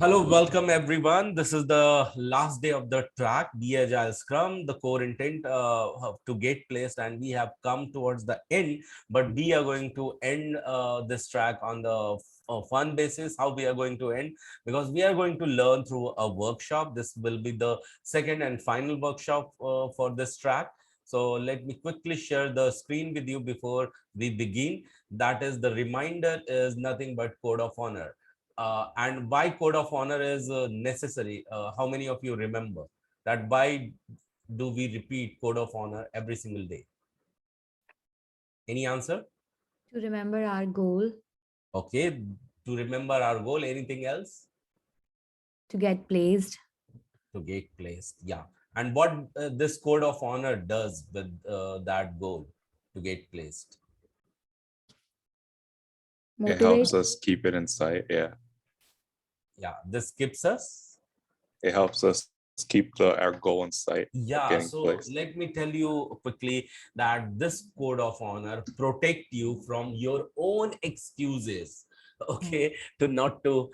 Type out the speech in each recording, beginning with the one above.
Hello, welcome everyone. This is the last day of the track, Be Agile Scrum, the core intent to get placed, and we have come towards the end. But we are going to end this track on the fun basis. How we are going to end? Because we are going to learn through a workshop. This will be the second and final workshop for this track. So let me quickly share the screen with you before we begin. That is, the reminder is nothing but code of honor, and why code of honor is necessary. How many of you remember that? Why do we repeat code of honor every single day? Any answer? To remember our goal, Okay, to remember our goal. Anything else? to get placed, To get placed, yeah. And what this code of honor does with that goal to get placed? It motivate, helps us keep it in sight. Yeah. Yeah, this keeps us. It helps us keep our goal in sight of Yeah, getting so placed. let me tell you quickly that this code of honor protect you from your own excuses, okay, to not to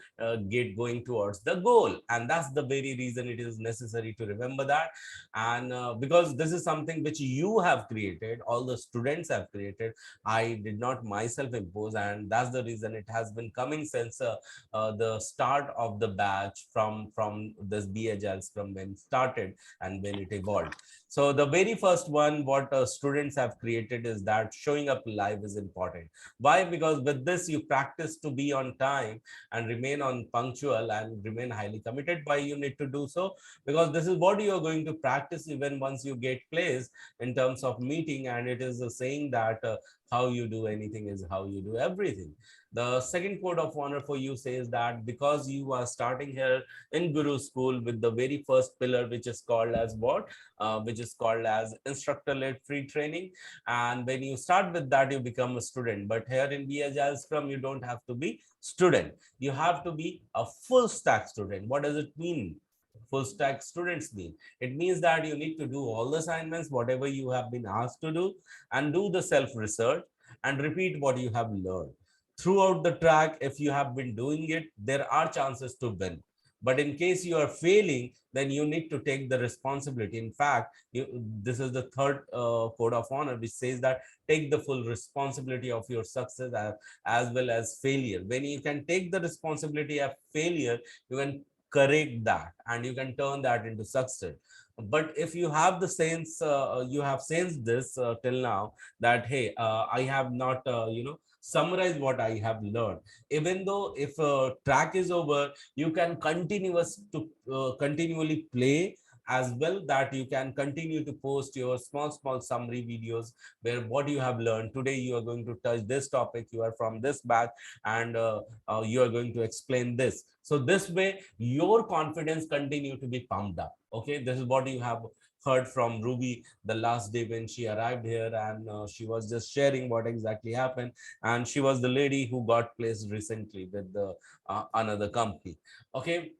get going towards the goal. And that's the very reason it is necessary to remember that. And because this is something which you have created, all the students have created, I did not myself impose, and that's the reason it has been coming since the start of the batch, from this Be Agile Scrum when started and when it evolved. So the very first one, what students have created is that showing up live is important. Why? Because with this, you practice to be on time and remain on punctual and remain highly committed. Why you need to do so? Because this is what you are going to practice even once you get placed in terms of meeting. And it is a saying that how you do anything is how you do everything. The second code of honor for you says that because you are starting here in Guru School with the very first pillar, which is called as what? Which is called as instructor-led free training. And when you start with that, you become a student. But here in Be Agile Scrum, you don't have to be student. You have to be a full stack student. What does it mean? Full stack students mean? It means that you need to do all the assignments, whatever you have been asked to do, and do the self-research and repeat what you have learned throughout the track. If you have been doing it, there are chances to win. But in case you are failing, then you need to take the responsibility. In fact, this is the third code of honor, which says that take the full responsibility of your success as well as failure. When you can take the responsibility of failure, you can correct that and you can turn that into success. But if you have the sense, you have sensed this till now, that hey, I have not summarize what I have learned. Even though if a track is over, you can continually play as well, that you can continue to post your small summary videos where what you have learned today. You are going to touch this topic, you are from this batch, and you are going to explain this. So this way your confidence continue to be pumped up. Okay, this is what you have heard from Ruby the last day when she arrived here, and she was just sharing what exactly happened. And she was the lady who got placed recently with the another company. Okay,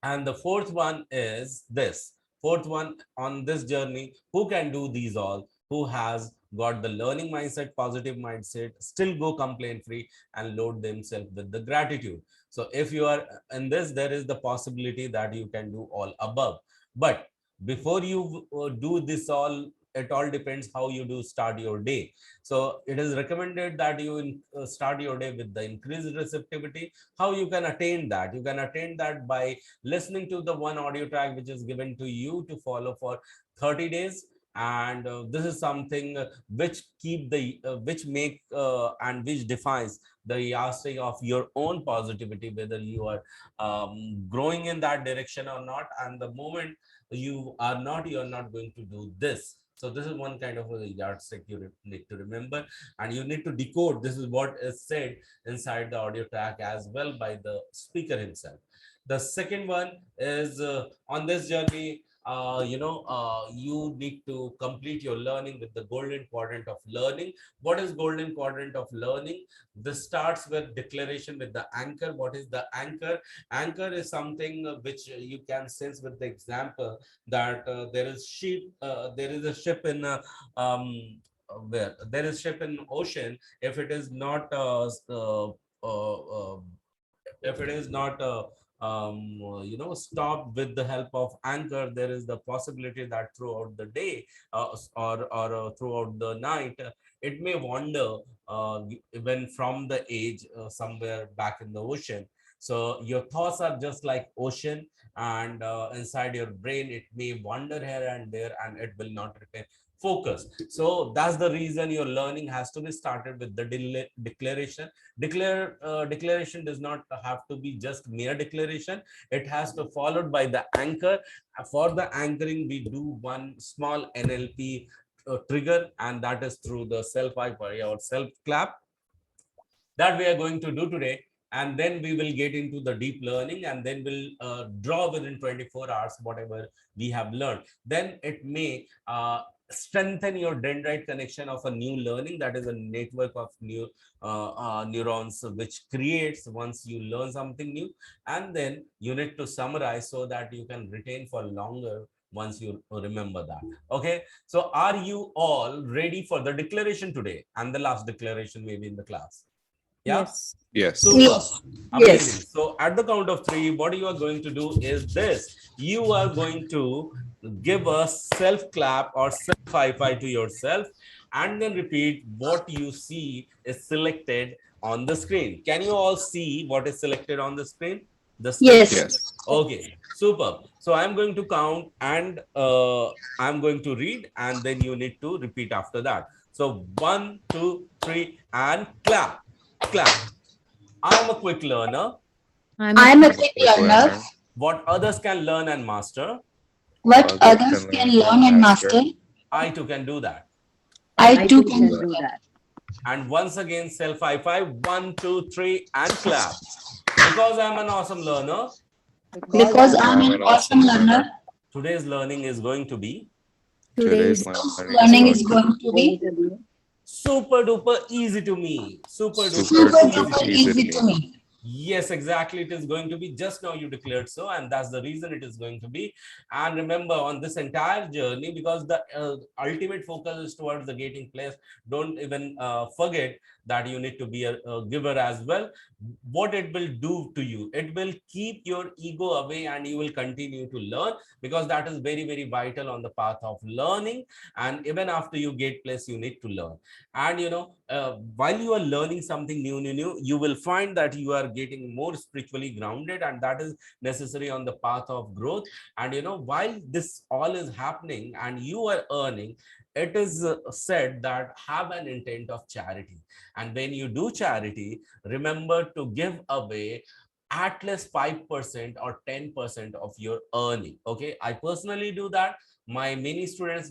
and the fourth one is this. Fourth one on this journey, who can do these all? Who has got the learning mindset, positive mindset, still go complaint free, and load themselves with the gratitude. So if you are in this, there is the possibility that you can do all above. But before you do this all, it all depends how you do start your day. So it is recommended that you start your day with the increased receptivity. How you can attain that? You can attain that by listening to the one audio track which is given to you to follow for 30 days. And this is something which keep the which make and which defines the yardstick of your own positivity, whether you are growing in that direction or not. And the moment you are not, you are not going to do this. So this is one kind of a yardstick you need to remember, and you need to decode. This is what is said inside the audio track as well by the speaker himself. The second one is on this journey, you need to complete your learning with the golden quadrant of learning. What is golden quadrant of learning? This starts with declaration with the anchor. What is the anchor? Anchor is something which you can sense with the example that there is a ship in where there is ship in ocean. If it is not if it is not stop with the help of anchor, there is the possibility that throughout the day or throughout the night, it may wander when from the age somewhere back in the ocean. So your thoughts are just like ocean, and inside your brain it may wander here and there, and it will not retain focus. So that's the reason your learning has to be started with the declaration. Declaration does not have to be just mere declaration. It has to followed by the anchor. For the anchoring, we do one small NLP trigger, and that is through the self hype or self clap that we are going to do today. And then we will get into the deep learning, and then we'll draw within 24 hours whatever we have learned. Then it may strengthen your dendrite connection of a new learning, that is a network of new neurons which creates once you learn something new. And then you need to summarize so that you can retain for longer once you remember that. Okay, so are you all ready for the declaration today and the last declaration maybe in the class? Yeah. Yes. Yes. Super. Yes. Amazing. Yes. So at the count of three, what you are going to do is this. You are going to give a self clap or self high five to yourself, and then repeat what you see is selected on the screen. Can you all see what is selected on the screen? The steps. Yes. Yes. Okay, super. So I'm going to count, and I'm going to read, and then you need to repeat after that. So 1, 2, 3, and clap. Clap. I'm a quick learner. I'm I'm a a quick Quick learner. learner. What others can learn and master, What Others others can can learn learn and and master. master, I too can do that. I too too can can do do that. that. And once again, self high five. 1, 2, 3, and clap. Because I'm an awesome learner, Because I'm I'm an an awesome awesome learner, learner. today's learning is going to be Today's Today's learning is learning going is to going be to be super duper easy to me. Super duper super super easy duper to duper me. easy to easy to me. me. Yes, exactly. It is going to be just now you declared so, and that's the reason it is going to be. And remember, on this entire journey, because the ultimate focus is towards the getting place, don't even forget that you need to be a giver as well. What it will do to you, it will keep your ego away, and you will continue to learn, because that is very, very vital on the path of learning. And even after you get place, you need to learn. And while you are learning something new, you will find that you are getting more spiritually grounded, and that is necessary on the path of growth. And while this all is happening and you are earning, it is said that have an intent of charity. And when you do charity, remember to give away at least 5% or 10% of your earning. Okay, I personally do that. My many students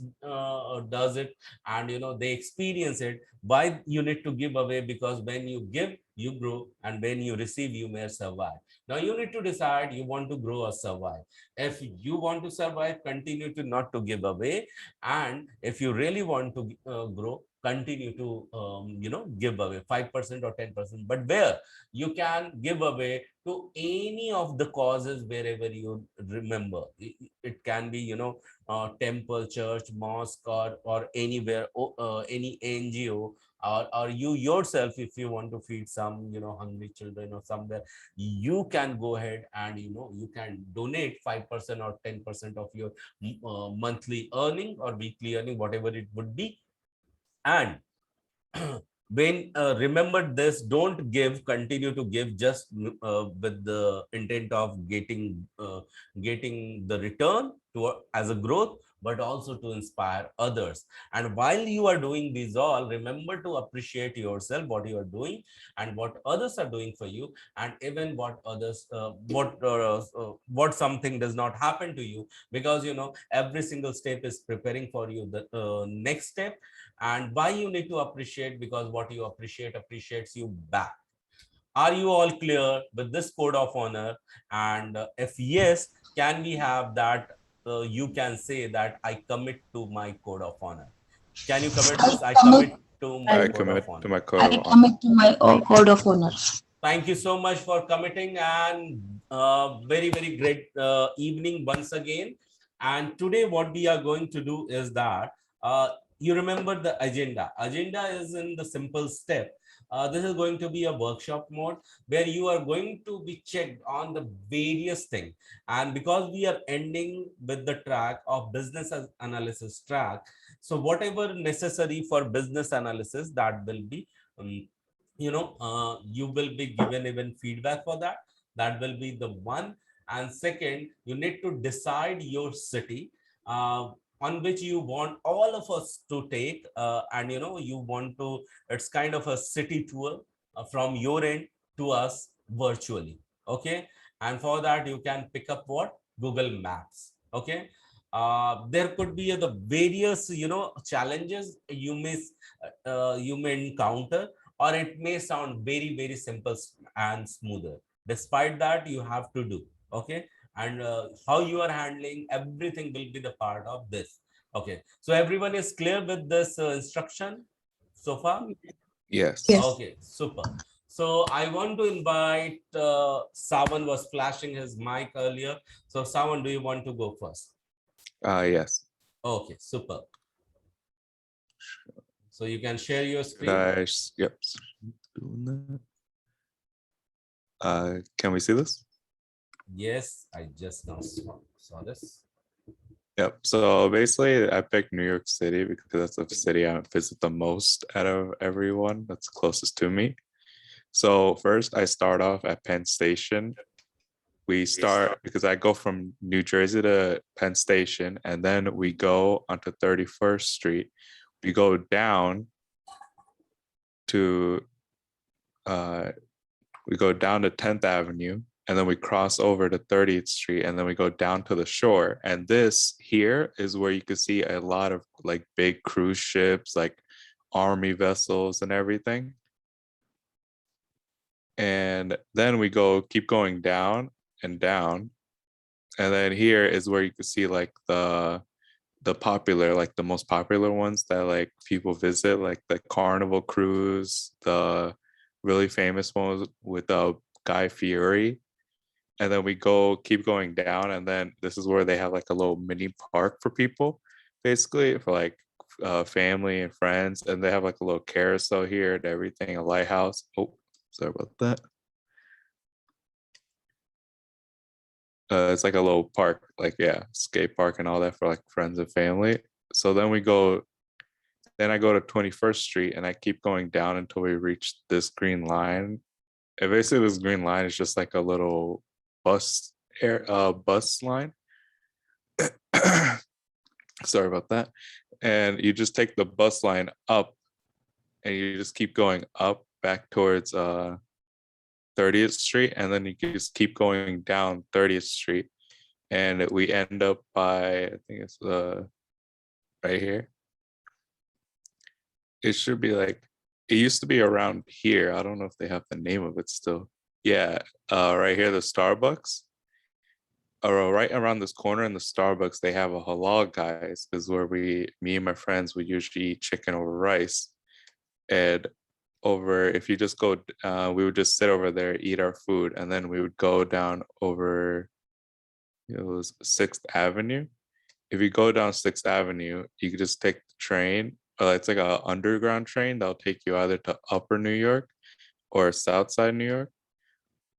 does it, and they experience it. Why you need to give away? Because when you give, you grow, and when you receive, you may survive. Now you need to decide you want to grow or survive. If you want to survive, continue to not to give away. And if you really want to grow, continue to give away 5% or 10%. But where you can give away to any of the causes wherever you remember. It can be temple, church, mosque, or anywhere, any NGO, or you yourself, if you want to feed some hungry children or somewhere, you can go ahead and you can donate 5% or 10% of your monthly earning or weekly earning, whatever it would be. And when remember this, don't give, continue to give, just with the intent of getting the return to as a growth, but also to inspire others. And while you are doing these all, remember to appreciate yourself, what you are doing and what others are doing for you. And even what others what something does not happen to you, because every single step is preparing for you the next step. And why you need to appreciate? Because what you appreciate appreciates you back. Are you all clear with this code of honor? And if yes, can we have that? You can say that I commit to my code of honor. Can you commit I this? I commit, commit to my I I code of commit to honor. my code I of honor. commit to my own code of honor. Thank you so much for committing, and very, very great evening once again. And today what we are going to do is that you remember the agenda. Agenda is in the simple step. This is going to be a workshop mode where you are going to be checked on the various things. And because we are ending with the track of business analysis track, so whatever necessary for business analysis, that will be, you will be given even feedback for that. That will be the one. And second, you need to decide your city, on which you want all of us to take, and you want to, it's kind of a city tour from your end to us virtually. Okay. And for that you can pick up what? Google Maps. Okay. There could be the various challenges you may encounter, or it may sound very very simple and smoother. Despite that, you have to do. Okay. And how you are handling everything will be the part of this. Okay, so everyone is clear with this instruction so far? Yes. Yes. Okay, super. So I want to invite Sawan was flashing his mic earlier. So Sawan, do you want to go first? Yes. Okay, super. So you can share your Should screen. yep. Doing that. Can we see this? Yes, I just now saw this. Yep. So basically, I picked New York City because that's the city I visit the most out of everyone that's closest to me. So first, I start off at Penn Station. We start because I go from New Jersey to Penn Station, and then we go onto 31st Street. We go down to we go down to 10th Avenue, and then we cross over to 30th Street, and then we go down to the shore. And this here is where you can see a lot of like big cruise ships, like army vessels and everything. And then we keep going down and down. And then here is where you can see like the popular, like the most popular ones that like people visit, like the Carnival Cruise, the really famous one with Guy Fieri. And then we keep going down, and then this is where they have like a little mini park for people, basically for like family and friends. And they have like a little carousel here and everything, a lighthouse. Oh, sorry about that. It's like a little park, like skate park and all that for like friends and family. So then I go to 21st Street, and I keep going down until we reach this green line. And basically this green line is just like a little bus line. Sorry about that. And you just take the bus line up, and you just keep going up back towards 30th Street, and then you can just keep going down 30th Street, and we end up by, I think it's right here. It should be like, it used to be around here. I don't know if they have the name of it still. Yeah, right here, the Starbucks. Right around this corner in the Starbucks, they have a halal guys, is where me and my friends would usually eat chicken over rice. And if you just go, we would just sit over there, eat our food, and then we would go down over, it was 6th Avenue. If you go down 6th Avenue, you could just take the train. It's like an underground train that'll take you either to Upper New York or South Side New York.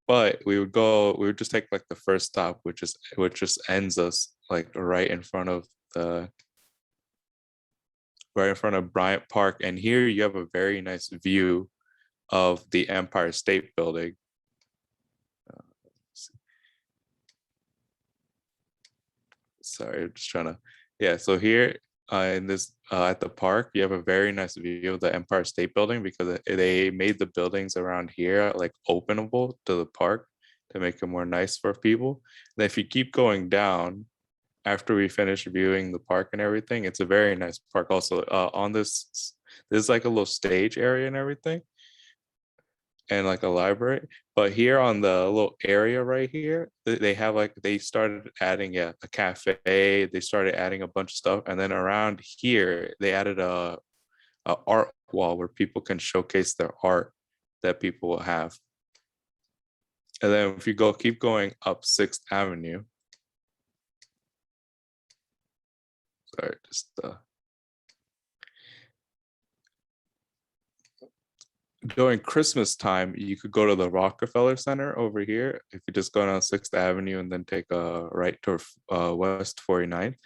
But we would just take like the first stop, which just ends us like right in front of Bryant Park. And here you have a very nice view of the Empire State Building. Sorry, I'm just trying to, so here in this at the park, you have a very nice view of the Empire State Building, because they made the buildings around here like openable to the park to make it more nice for people. And if you keep going down after we finish viewing the park and everything, it's a very nice park. Also on this, there's like a little stage area and everything, and like a library. But here on the little area right here, they have like, they started adding a cafe. They started adding a bunch of stuff, and then around here they added a art wall where people can showcase their art that people will have. And then if you keep going up 6th Avenue, sorry, just during Christmas time, you could go to the Rockefeller Center over here. If you just go down 6th Avenue and then take a right to West 49th,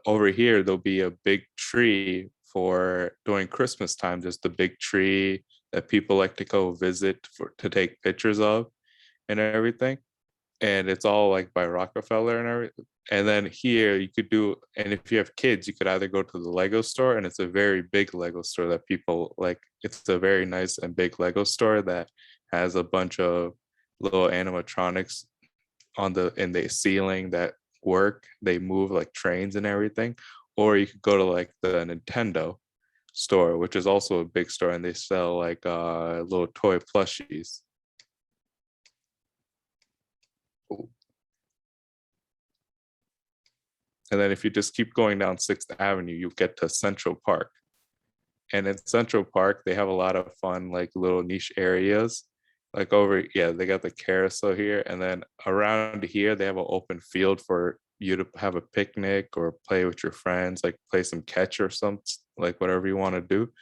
over here, there'll be a big tree for during Christmas time. There's the big tree that people like to go visit to take pictures of and everything. And it's all like by Rockefeller and everything. And then here you could do, and if you have kids, you could either go to the Lego store, and it's a very big Lego store that people like. It's a very nice and big Lego store that has a bunch of little animatronics in the ceiling that work. They move like trains and everything. Or you could go to like the Nintendo store, which is also a big store, and they sell like little toy plushies. And then if you just keep going down 6th Avenue, you get to Central Park. And in Central Park, they have a lot of fun, like little niche areas. Like over, yeah, they got the carousel here. And then around here, they have an open field for you to have a picnic or play with your friends, like play some catch or something, like whatever you want to do.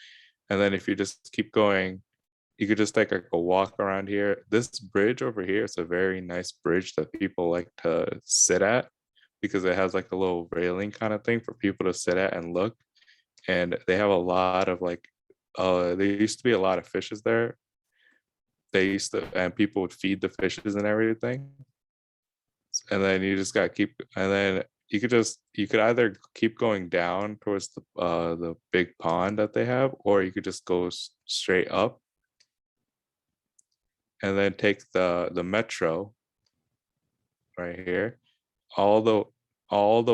And then if you just keep going, you could just take like a walk around here. This bridge over here is a very nice bridge that people like to sit at, because it has like a little railing kind of thing for people to sit at and look. And they have a lot of like, there used to be a lot of fishes there. And people would feed the fishes and everything. And then you just gotta keep, and then you could either keep going down towards the big pond that they have, or you could just go straight up and then take the metro right here all the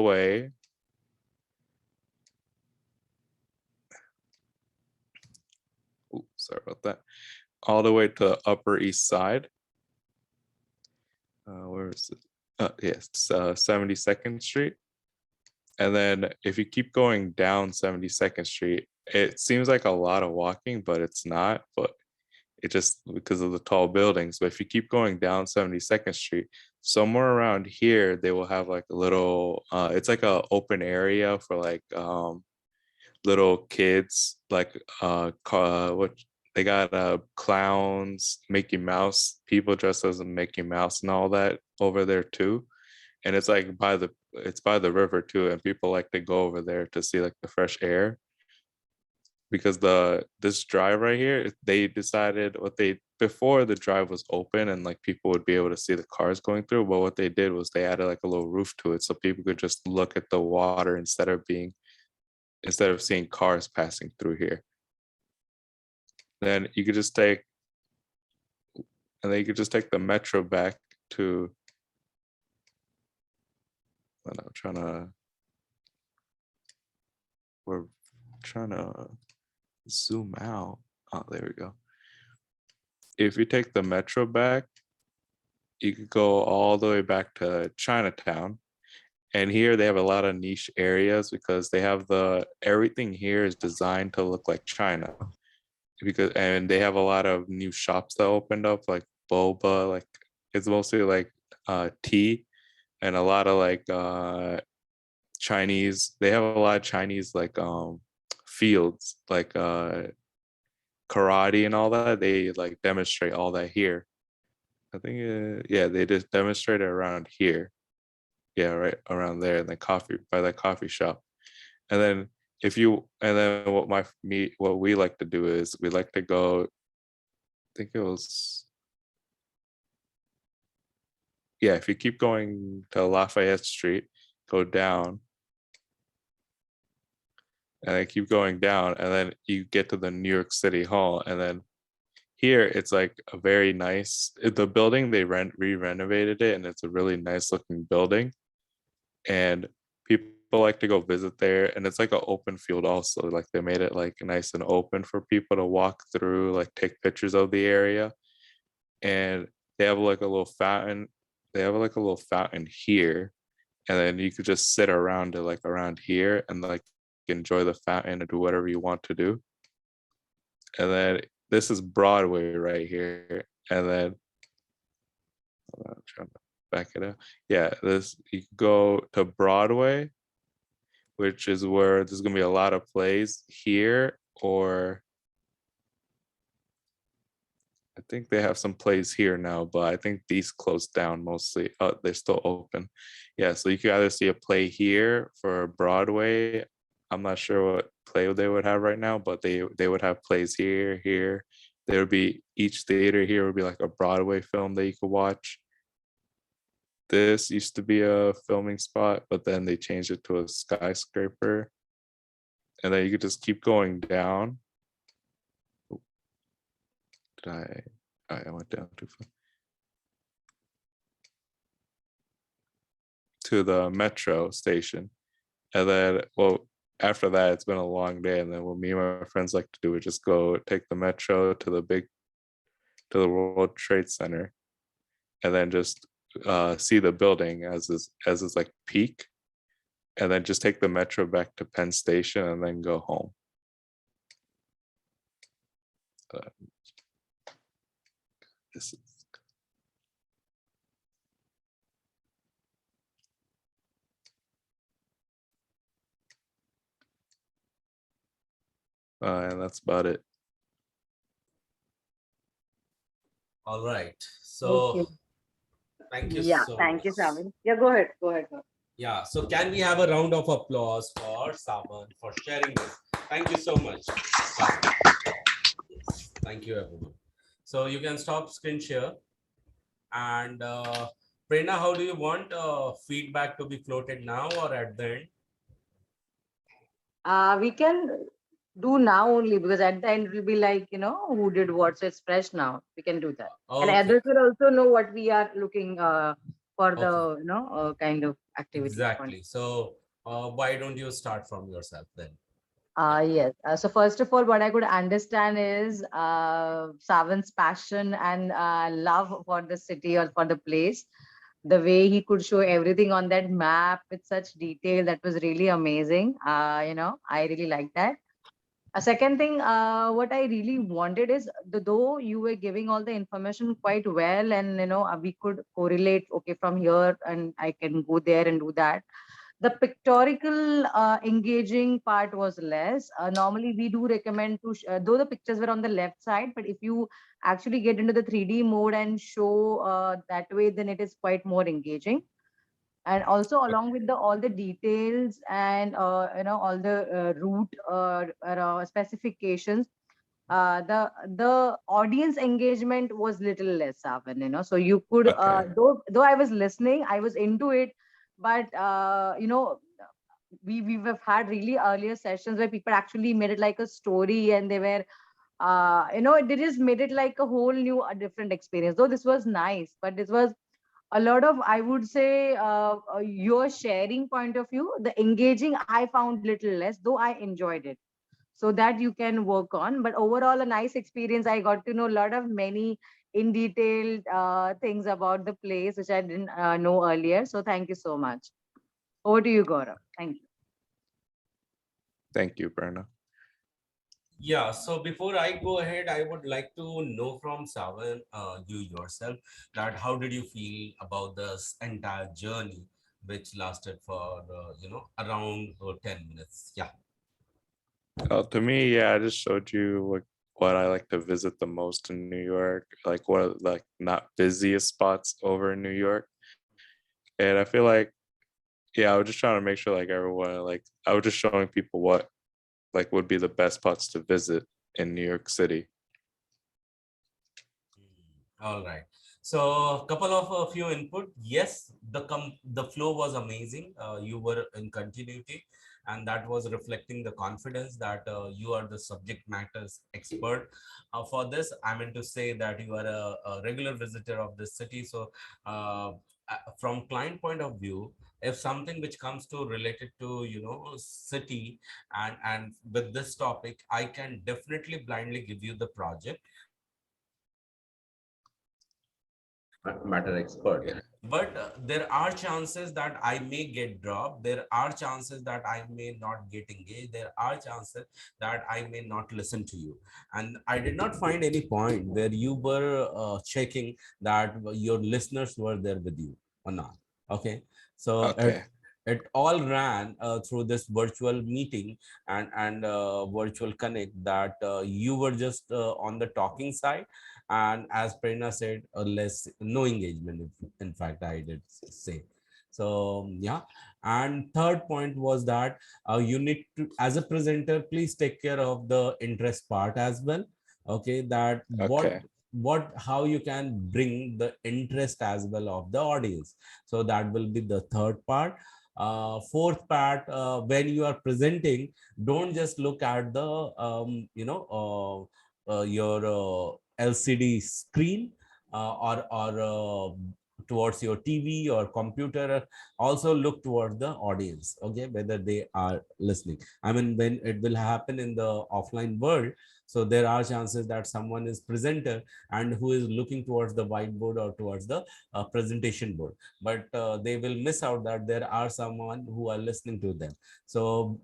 way sorry about that, all the way to Upper East Side. Where is it? Yes, 72nd Street. And then if you keep going down 72nd Street, it seems like a lot of walking, but it's not. But it just because of the tall buildings. But if you keep going down 72nd Street, somewhere around here, they will have like a little, it's like a open area for like little kids, like what they got clowns, Mickey Mouse, people dressed as a Mickey Mouse and all that over there too. And it's like by the river too, and people like to go over there to see like the fresh air. Because this drive right here, they decided before the drive was open and like people would be able to see the cars going through, but what they did was they added like a little roof to it so people could just look at the water instead of seeing cars passing through here. Then you could just take the metro back to, we're trying to zoom out. Oh, there we go. If you take the metro back, you could go all the way back to Chinatown. And here they have a lot of niche areas because they have everything here is designed to look like China. And they have a lot of new shops that opened up, like boba, like it's mostly like tea, and a lot of like Chinese. They have a lot of Chinese like fields, like karate and all that. They like demonstrate all that here. I think yeah, they just demonstrate it around here. Yeah, right around there in the by that coffee shop. And then what we like to do is we like to go, I think it was, yeah, if you keep going to Lafayette Street, go down, and then keep going down, and then you get to the New York City Hall. And then here it's like a very nice, the building, they re-renovated it, and it's a really nice looking building. And people like to go visit there, and it's like an open field also, like they made it like nice and open for people to walk through, like take pictures of the area. And they have like a little fountain here, and then you could just sit around it, like around here, and like enjoy the fountain and do whatever you want to do. And then this is Broadway right here, and then I'm trying to back it up. Yeah, you go to Broadway, which is where there's gonna be a lot of plays here, or think they have some plays here now, but I think these closed down mostly. Oh, they're still open. Yeah, so you could either see a play here for Broadway. I'm not sure what play they would have right now, but they would have plays here, here. There would be each theater here would be like a Broadway film that you could watch. This used to be a filming spot, but then they changed it to a skyscraper. And then you could just keep going down. Did I went down too far. To the metro station. And then, well, after that, it's been a long day. And then what me and my friends like to do is just go take the metro to the World Trade Center, and then just see the building as its like peak, and then just take the metro back to Penn Station and then go home. This is and that's about it. All right. So Okay. thank you Yeah, so thank you, much. Savan. Yeah, go ahead. Go ahead. Yeah. So can we have a round of applause for Savan for sharing this? Thank you so much, Savan. Yes. Thank you, everyone. So you can stop screen share. And Prerna, how do you want feedback to be floated now or at the end? We can do now only, because at the end it will be like, who did what. So it's fresh now. We can do that. And Okay. others will also know what we are looking for the, Okay. kind of activity. Exactly. So why don't you start from yourself then? Yes. So first of all, what I could understand is Savan's passion and love for the city or for the place. The way he could show everything on that map with such detail, that was really amazing. I really like that. A second thing, what I really wanted is, though you were giving all the information quite well, and we could correlate. Okay, from here, and I can go there and do that. The pictorial engaging part was less. Normally, we do recommend to, though the pictures were on the left side, but if you actually get into the 3D mode and show that way, then it is quite more engaging. And also, along with all the details and all the route specifications, the audience engagement was little less, Savan. So you could, Okay. though I was listening, I was into it, but we've had really earlier sessions where people actually made it like a story, and they were they just made it like a whole new different experience. Though this was nice, but this was a lot of, I would say, your sharing point of view. The engaging I found little less, though I enjoyed it. So that you can work on. But overall, a nice experience. I got to know a lot of many in detailed things about the place, which I didn't know earlier. So thank you so much. Over to you, Gaurav. Thank you. Thank you, Berna. Yeah, so before I go ahead, I would like to know from Savan, you yourself, that how did you feel about this entire journey, which lasted for, around 10 minutes? Yeah. To me, yeah, I just showed you what I like to visit the most in New York, like what are like not busiest spots over in New York. And I feel like, yeah, I was just trying to make sure like everyone, like I was just showing people what like would be the best spots to visit in New York City. All right. So a couple of a few input. Yes, the flow was amazing. You were in continuity, and that was reflecting the confidence that you are the subject matters expert for this. I mean to say that you are a regular visitor of this city. So from client point of view, if something which comes to related to city and with this topic, I can definitely blindly give you the project matter expert. Yeah. But there are chances that I may get dropped. There are chances that I may not get engaged. There are chances that I may not listen to you. And I did not find any point where you were checking that your listeners were there with you or not. Okay. So Okay. it all ran through this virtual meeting and virtual connect, that you were just on the talking side, And as Prerna said, less no engagement. In fact, I did say. So yeah. And third point was that you need to, as a presenter, please take care of the interest part as well. Okay, that Okay. what how you can bring the interest as well of the audience. So that will be the third part. Fourth part, when you are presenting, don't just look at the your LCD screen, or towards your TV or computer. Also look toward the audience, okay, whether they are listening. I mean, when it will happen in the offline world, so there are chances that someone is presenter and who is looking towards the whiteboard or towards the presentation board, but they will miss out that there are someone who are listening to them. So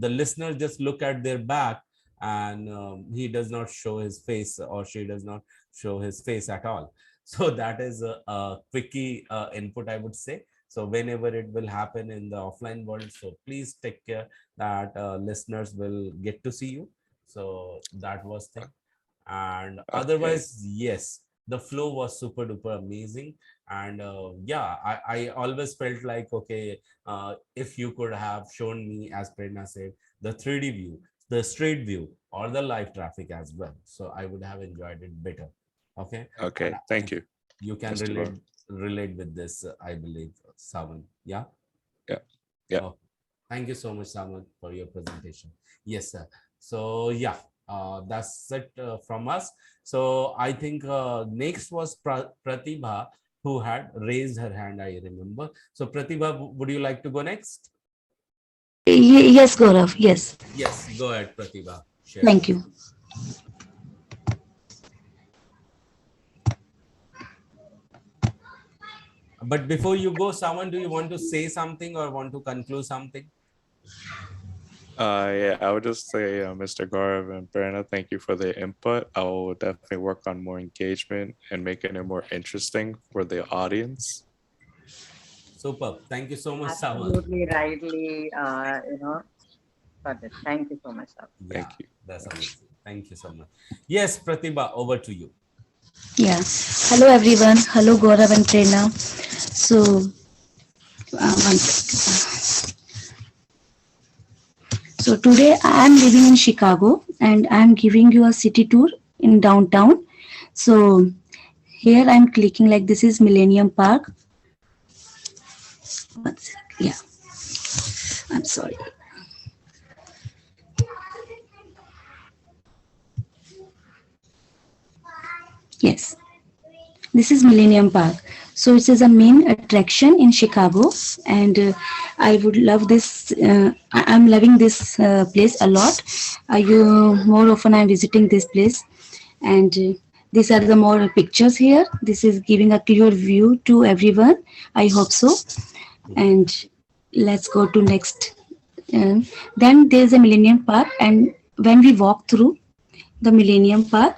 the listener just look at their back, and he does not show his face, or she does not show his face at all. So that is a quickie input, I would say. So whenever it will happen in the offline world, so please take care that listeners will get to see you. So that was thing. And Okay. otherwise, yes, the flow was super duper amazing. And yeah, I always felt like, okay, if you could have shown me, as Prerna said, the 3D view, the straight view, or the live traffic as well, so I would have enjoyed it better. Okay. And Okay. Thank you, you can Mr. Gaurav. relate with this, I believe, Savan. Yeah. Yeah. Yeah. Oh, thank you so much, Savan, for your presentation. Yes, sir. So yeah, that's it from us. So I think next was Pratibha, who had raised her hand, I remember. So Pratibha, would you like to go next? Yes, Gaurav. Yes. Yes, go ahead, Pratibha. Share. Thank you. But before you go, Savan, do you want to say something or want to conclude something? Yeah, I would just say, Mr. Gaurav and Prerna, thank you for the input. I will definitely work on more engagement and making it more interesting for the audience. Super. Thank you so much, Savan. Absolutely rightly, got it. Thank you so much, sir. Yeah, Thank you. that's amazing. Thank you so much. Yes, Pratibha, over to you. Yeah. Hello, everyone. Hello, Gaurav and Prerna. So, one second. So today I am living in Chicago and I am giving you a city tour in downtown. So here I am clicking like this is Millennium Park. One sec. Yeah. I'm sorry. Yes. This is Millennium Park. So it is a main attraction in Chicago, and I would love this. I'm loving this place a lot. You more often I'm visiting this place, and these are the more pictures here. This is giving a clear view to everyone. I hope so. And let's go to next. Then there's a Millennium Park, and when we walk through the Millennium Park,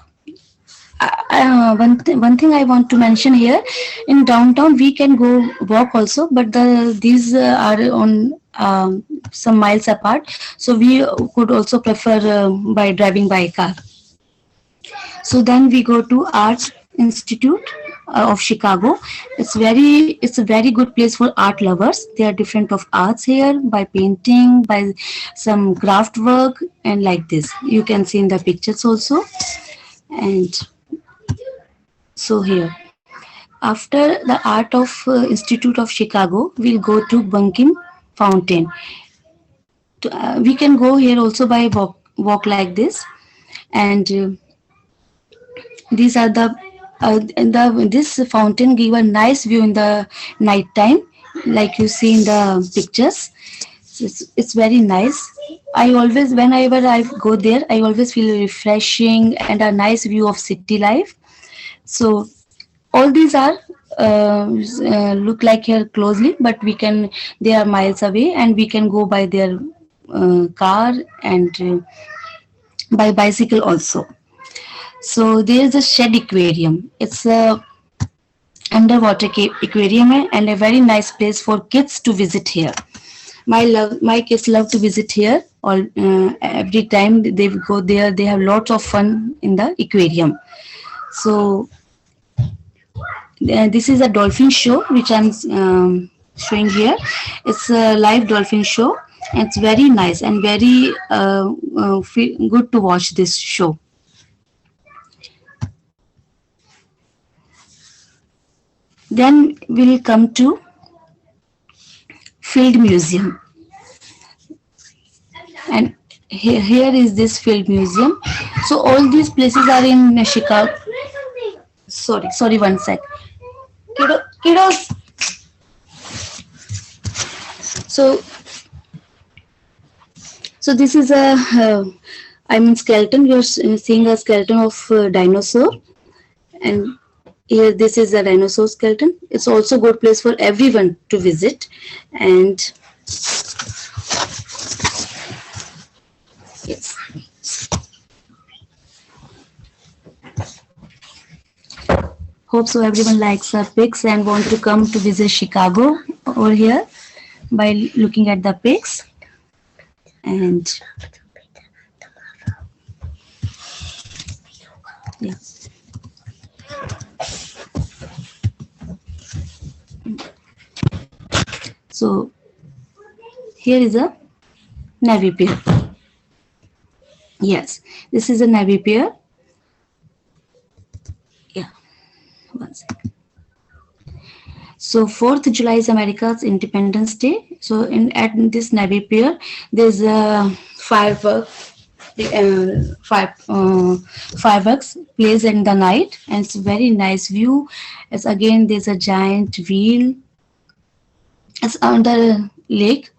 one thing I want to mention here, in downtown we can go walk also, but these are on some miles apart, so we could also prefer by driving by car. So then we go to Art Institute of Chicago. It's a very good place for art lovers. There are different of arts here, by painting, by some craft work, and like this you can see in the pictures also. And so here, after the Art of Institute of Chicago, we'll go to Bunkin Fountain. We can go here also by walk like this, and these are this fountain give a nice view in the night time, like you see in the pictures. It's very nice. I always, whenever I go there, I always feel refreshing and a nice view of city life. So all these are look like here closely, but they are miles away, and we can go by their car and by bicycle also. So there is a shed aquarium. It's a underwater aquarium and a very nice place for kids to visit here. My kids love to visit here. Every time they go there, they have lots of fun in the aquarium. So this is a dolphin show which I'm showing here. It's a live dolphin show. It's very nice and very good to watch this show. Then we'll come to Field Museum, and here is this Field Museum. So all these places are in Chicago. Sorry, one sec. Kiddos. So this is a skeleton. You're seeing a skeleton of dinosaur, and here this is a dinosaur skeleton. It's also a good place for everyone to visit, and yes. Hope so everyone likes our pics and want to come to visit Chicago over here by looking at the pics. And yeah. So here is a navy pier. Yes, this is a navy pier. Yeah, one second. So 4th July is America's Independence Day. So at this navy pier, there's a fireworks plays in the night, and it's a very nice view. As again, there's a giant wheel. It's on the lake,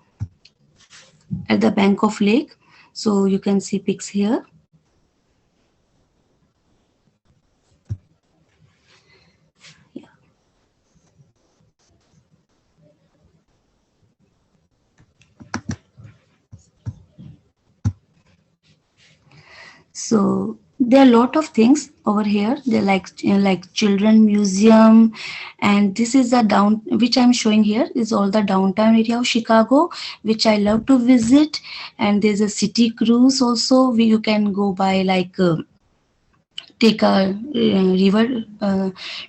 at the bank of lake. So you can see pics here. Yeah. So there are a lot of things over here. They're like children museum, and this is the down which I'm showing here is all the downtown area of Chicago, which I love to visit. And there's a city cruise also where you can go by take a river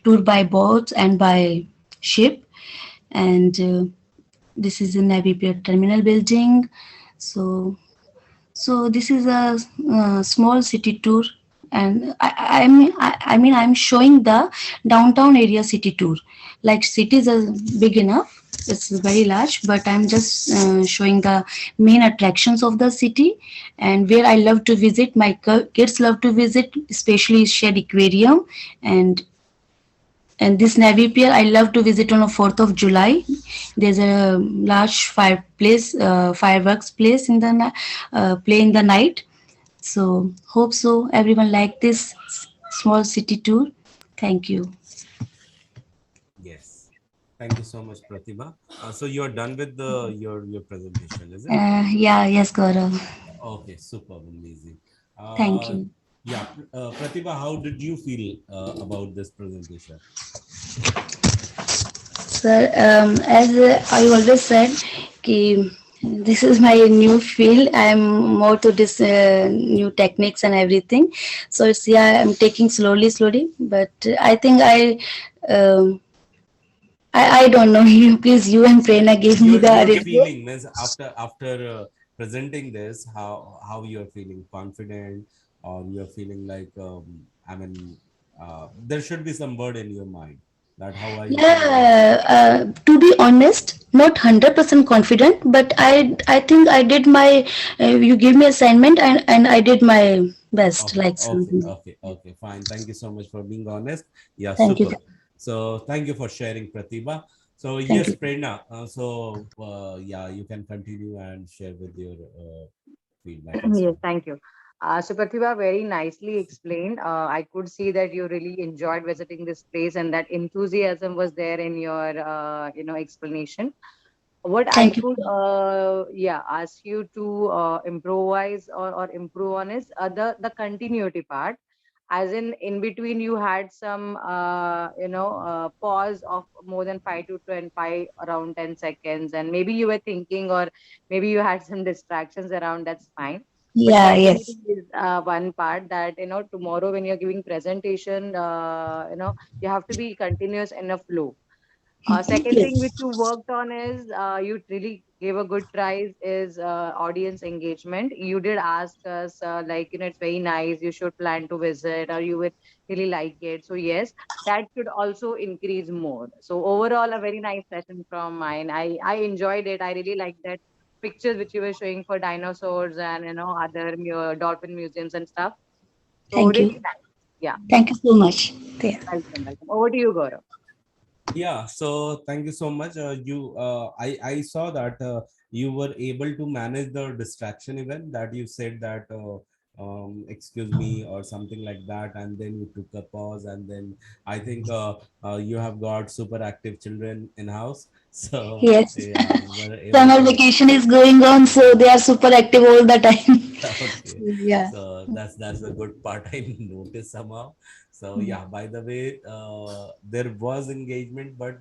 tour by boats and by ship. And this is the Navy Pier Terminal building. So this is a small city tour, and I mean I'm showing the downtown area city tour. Like cities are big enough, it's very large, but I'm just showing the main attractions of the city and where I love to visit. My kids love to visit, especially Shed Aquarium, and this Navy Pier I love to visit on the 4th of July. There's a large fireworks place in the play in the night. So hope so everyone like this small city tour. Thank you. Yes. Thank you so much, Pratibha. So you're done with your presentation, is it? Yes, Gaurav. Okay, superb, amazing. Thank you. Yeah, Pratibha, how did you feel about this presentation? Sir, as I always said, ki, this is my new field. I am more to this new techniques and everything. So it's I'm taking slowly, but I think I don't know. You please, you and Prerna give me the Your review. feeling means after presenting this, how you're feeling? Confident, or you're feeling like I mean, there should be some word in your mind that how are you feeling? Yeah, to be honest, not 100% confident, but I think I did my. You gave me assignment and I did my best. Like something. Okay, fine. Thank you so much for being honest. Yeah, Thank you, super. So thank you for sharing, Pratibha. So thank yes, you. Prerna. Yeah, you can continue and share with your feedback as Yes, well. thank you. So Pratibha very nicely explained. I could see that you really enjoyed visiting this place and that enthusiasm was there in your, explanation. What I Thank you. could, ask you to improvise or improve on is the continuity part. As in between, you had some, pause of more than 5 to 10, around 10 seconds, and maybe you were thinking, or maybe you had some distractions around. That's fine. But Yeah, yes. continuity is one part that, tomorrow when you're giving presentation, you have to be continuous in a flow. Second thing which Yes. you worked on is you really gave a good try is audience engagement. You did ask us like, it's very nice. You should plan to visit or you would really like it. So yes, that should also increase more. So overall, a very nice session from mine. I enjoyed it. I really liked that pictures which you were showing for dinosaurs and other dolphin museums and stuff. So Thank really you. nice. Yeah, Thank you so much. There. welcome, welcome. Over to you, Gaurav. Yeah, so thank you so much. I saw that you were able to manage the distraction event that you said that excuse me or something like that, and then you took a pause, and then I think you have got super active children in house, so Yes. yeah, were able Summer to. vacation is going on, so they are super active all the time. Okay, Yeah. so that's a good part I noticed somehow. So yeah, by the way, there was engagement, but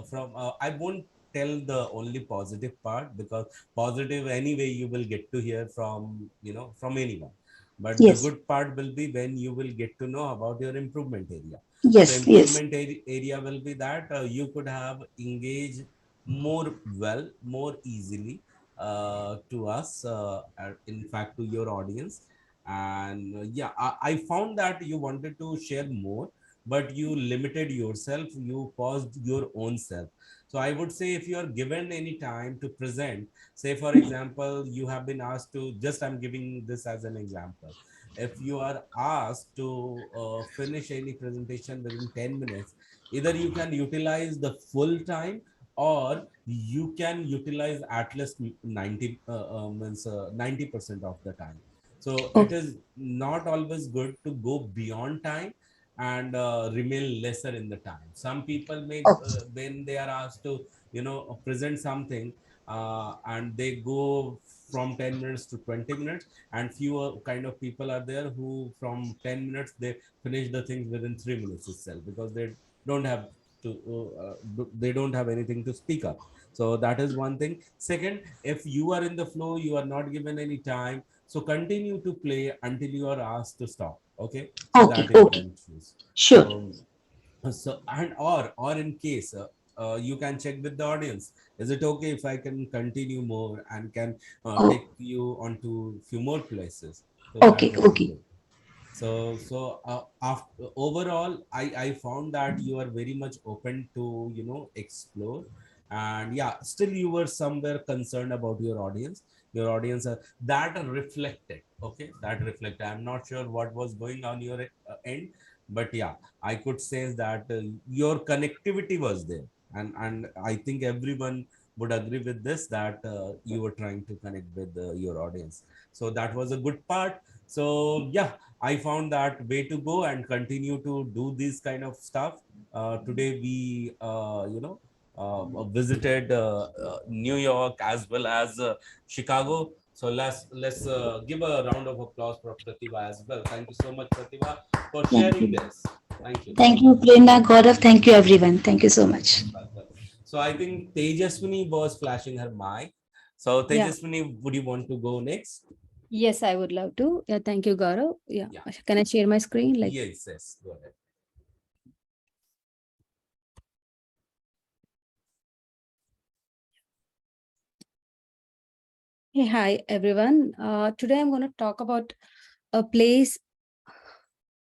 from I won't tell the only positive part, because positive anyway you will get to hear from from anyone, but the Yes. good part will be when you will get to know about your improvement area. So Yes. Yes. improvement area will be that you could have engaged more well, more easily to us, in fact, to your audience. And yeah, I found that you wanted to share more, but you limited yourself, you paused your own self. So I would say, if you are given any time to present, say for example, you have been asked to, just I'm giving this as an example, if you are asked to finish any presentation within 10 minutes, either you can utilize the full time, or you can utilize at least 90% of the time. So it Oh, is not always good to go beyond time and remain lesser in the time. Some people may oh, when they are asked to present something, and they go from 10 minutes to 20 minutes, and fewer kind of people are there who from 10 minutes they finish the things within 3 minutes itself, because they don't have to they don't have anything to speak up. So that is one thing. Second, if you are in the flow, you are not given any time, so continue to play until you are asked to stop. Okay, so okay. that you Okay. can choose. Sure. So and or in case you can check with the audience, is it okay if I can continue more and can Oh, take you onto few more places, so that okay. will be Okay. good. After, overall, I found that you are very much open to explore. And yeah, still you were somewhere concerned about your audience. Your audience that reflected. Okay, that reflected. I'm not sure what was going on your end, but yeah, I could say that your connectivity was there, and I think everyone would agree with this, that you were trying to connect with your audience. So that was a good part. So yeah, I found that way to go and continue to do this kind of stuff. Today we, visited New York as well as Chicago. So let's give a round of applause for Pratibha as well. Thank you so much, Pratibha, for Thank sharing you. this. Thank you. Thank you, Prerna, Gaurav. Thank you, everyone. Thank you so much. Welcome. So I think Tejaswini was flashing her mic. So Yeah. Tejaswini, would you want to go next? Yes, I would love to. Yeah, thank you, Gaurav. Yeah. Yeah. Can I share my screen? Like, Yes, yes. Go ahead. hey, hi, everyone. Today I'm going to talk about a place.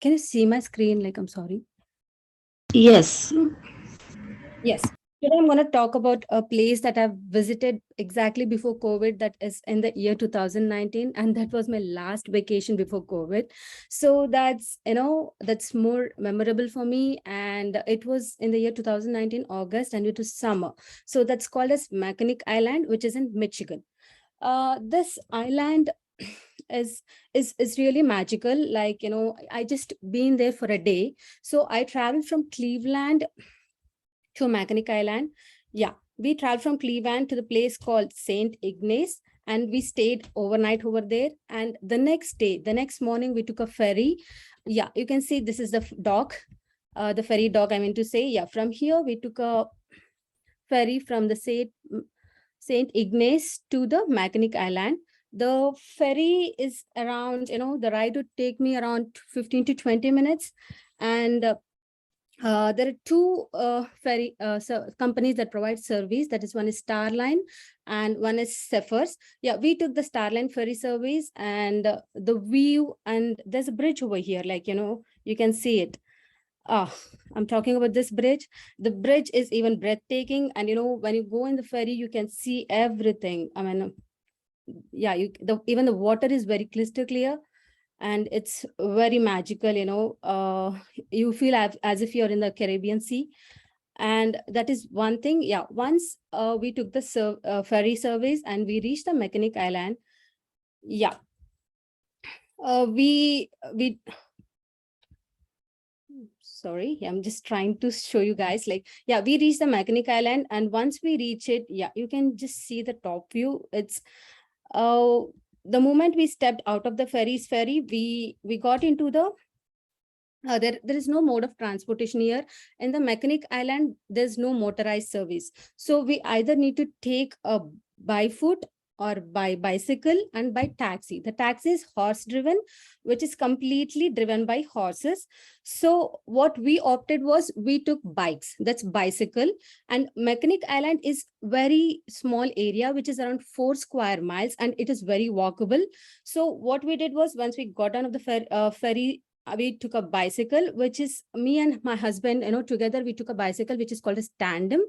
Can you see my screen? Like, I'm sorry. Yes. Yes. Today I'm going to talk about a place that I've visited exactly before COVID, that is in the year 2019. And that was my last vacation before COVID. So that's more memorable for me. And it was in the year 2019, August, and it was summer. So that's called as Mackinac Island, which is in Michigan. This island is is really magical. Like, I just been there for a day. So I traveled from Cleveland to Mackinac Island. Yeah, we traveled from Cleveland to the place called St. Ignace, and we stayed overnight over there. And the next day, the next morning, we took a ferry. Yeah, you can see this is the dock, the ferry dock, I mean to say. Yeah, from here, we took a ferry from the St. Ignace to the Mackinac Island. The ferry is around, the ride would take me around 15 to 20 minutes. And there are two ferry companies that provide service. That is, one is Starline and one is Cephers. Yeah, we took the Starline ferry service, and the view, and there's a bridge over here, like, you can see it. I'm talking about this bridge. The bridge is even breathtaking. And, when you go in the ferry, you can see everything. I mean, yeah, even the water is very crystal clear, and it's very magical. You feel as if you're in the Caribbean Sea. And that is one thing. Yeah, once we took the ferry service and we reached the Mechanic Island. Yeah, we sorry, I'm just trying to show you guys, like, yeah, we reached the Mechanic Island, and once we reach it, yeah, you can just see the top view. It's the moment we stepped out of the ferry, we got into the there is no mode of transportation here. In the Mechanic Island, there's no motorized service. So we either need to take a by foot or by bicycle and by taxi. The taxi is horse driven, which is completely driven by horses. So what we opted was, we took bikes, that's bicycle. And Mechanic Island is very small area, which is around 4 square miles, and it is very walkable. So what we did was, once we got on of the ferry, we took a bicycle, which is me and my husband, together we took a bicycle, which is called a tandem.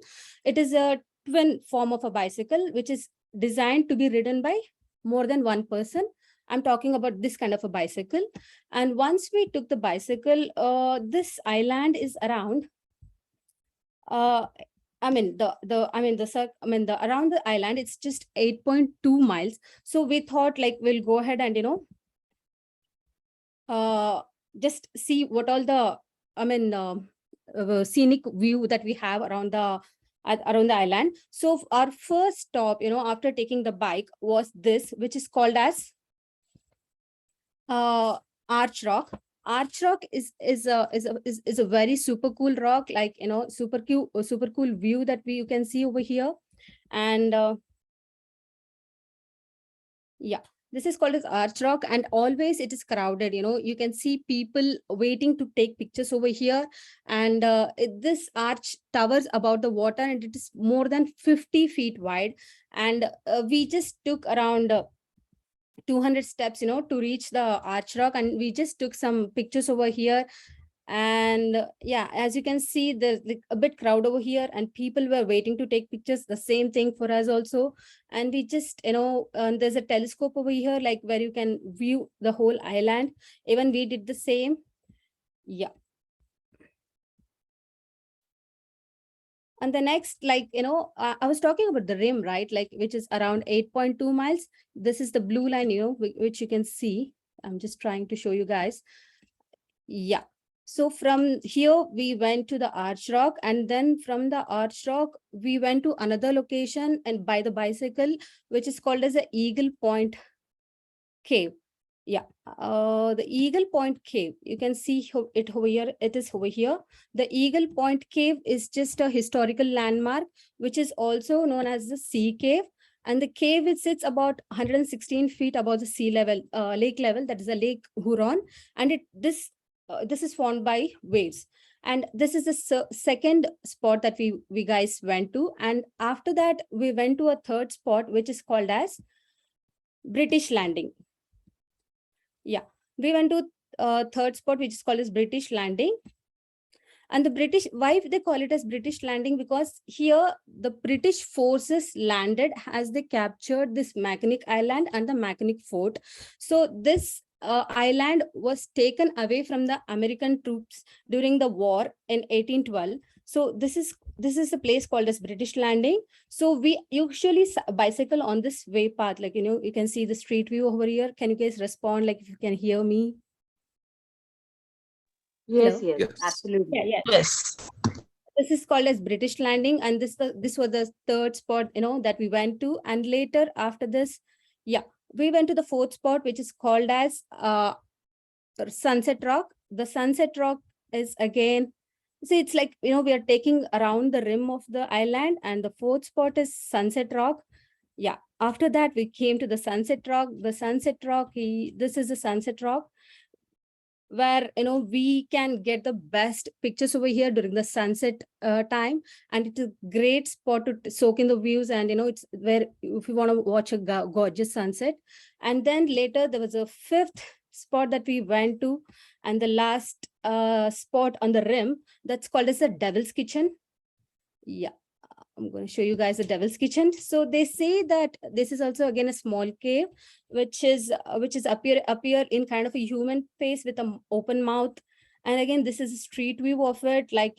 It is a twin form of a bicycle, which is designed to be ridden by more than one person. I'm talking about this kind of a bicycle. And once we took the bicycle, this island is around, around the island, it's just 8.2 miles. So we thought, like, we'll go ahead and, just see what all the scenic view that we have around the island. So our first stop, after taking the bike, was this, which is called as Arch Rock. Arch Rock is a very super cool rock, like, super cool view that you can see over here. And yeah, this is called as Arch Rock, and always it is crowded. You can see people waiting to take pictures over here. And this arch towers above the water, and it is more than 50 feet wide. And we just took around 200 steps, to reach the Arch Rock, and we just took some pictures over here. And yeah, as you can see, there's like a bit crowd over here, and people were waiting to take pictures. The same thing for us also. And we just, there's a telescope over here, like, where you can view the whole island. Even we did the same. Yeah. And the next, like, I was talking about the rim, right? Like, which is around 8.2 miles. This is the blue line, which you can see. I'm just trying to show you guys. Yeah. So from here, we went to the Arch Rock, and then from the Arch Rock, we went to another location and by the bicycle, which is called as the Eagle Point Cave. Yeah, the Eagle Point Cave, you can see it over here. It is over here. The Eagle Point Cave is just a historical landmark, which is also known as the Sea Cave. And the cave, it sits about 116 feet above the sea level, lake level. That is the Lake Huron. And this is formed by waves. And this is the second spot that we guys went to. And after that, we went to a third spot, which is called as British Landing. Yeah, we went to third spot, which is called as British Landing. And the British, why they call it as British Landing? Because here the British forces landed as they captured this Mechanic Island and the Mechanic Fort. So this island was taken away from the American troops during the war in 1812. So this is a place called as British Landing. So we usually bicycle on this way path, like, you can see the street view over here. Can you guys respond, like, if you can hear me? Yes, Hello? yes, absolutely. Yeah, Yes. This is called as British Landing, and this was the third spot, that we went to. And later, after this, yeah, we went to the fourth spot, which is called as Sunset Rock. The Sunset Rock is again, see, it's like, we are taking around the rim of the island, and the fourth spot is Sunset Rock. Yeah. After that, we came to the Sunset Rock. The Sunset Rock, this is the Sunset Rock, where we can get the best pictures over here during the sunset time, and it's a great spot to soak in the views, and it's where if you want to watch a gorgeous sunset. And then later there was a fifth spot that we went to, and the last spot on the rim, that's called as the Devil's Kitchen. Yeah, I'm going to show you guys the Devil's Kitchen. So they say that this is also again a small cave, which is appear in kind of a human face with an open mouth. And again, this is a street view of it. Like,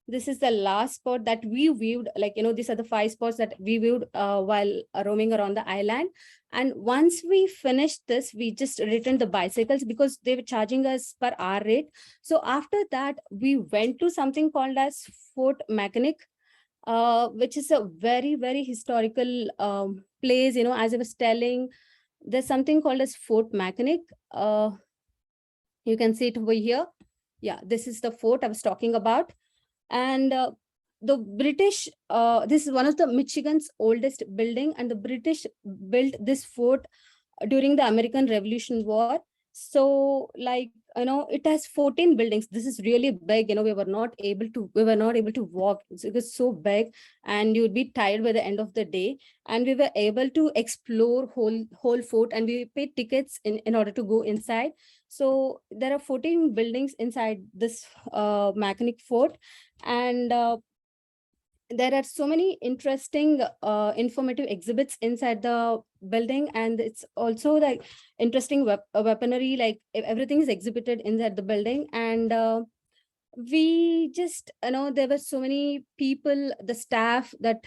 this is the last spot that we viewed. Like, these are the 5 spots that we viewed while roaming around the island. And once we finished this, we just returned the bicycles because they were charging us per hour rate. So after that, we went to something called as Fort Mechanic, which is a very, very historical place. As I was telling, there's something called as Fort Mechanic. You can see it over here. Yeah, this is the fort I was talking about. And the British, this is one of the Michigan's oldest building, and the British built this fort during the American Revolution War. So like, it has 14 buildings. This is really big. We were not able to walk. It was so big, and you would be tired by the end of the day. And we were able to explore whole fort, and we paid tickets in order to go inside. So there are 14 buildings inside this Mechanic Fort, and there are so many interesting informative exhibits inside the building, and it's also like interesting weaponry, like everything is exhibited inside the building. And we just, there were so many people, the staff that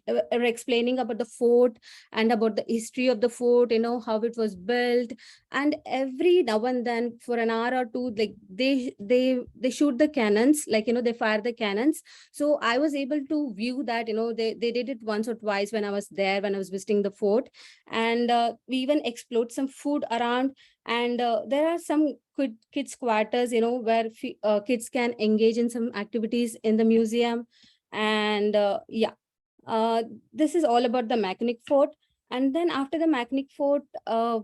are explaining about the fort and about the history of the fort, how it was built. And every now and then for an hour or two, like they shoot the cannons, like, they fire the cannons. So I was able to view that. They did it once or twice when I was there, when I was visiting the fort. And we even explored some food around. And there are some kids quarters, where kids can engage in some activities in the museum. And yeah, this is all about the Mechanic Fort. And then after the Mechanic Fort,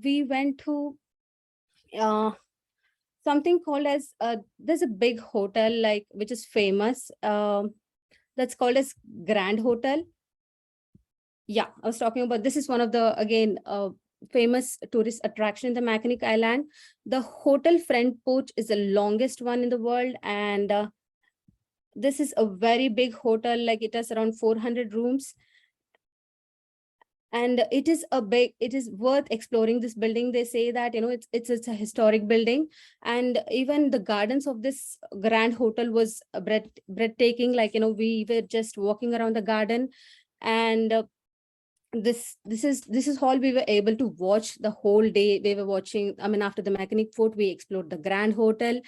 we went to something called as there's a big hotel, like, which is famous, that's called as Grand Hotel. Yeah, I was talking about, this is one of the, again, famous tourist attraction in the Mechanic Island. The hotel front porch is the longest one in the world, and this is a very big hotel, like it has around 400 rooms. And it is worth exploring this building. They say that, it's a historic building, and even the gardens of this Grand Hotel was breathtaking. Like, we were just walking around the garden, and this is all we were able to watch the whole day. We were watching, after the Mechanic Fort, we explored the Grand Hotel.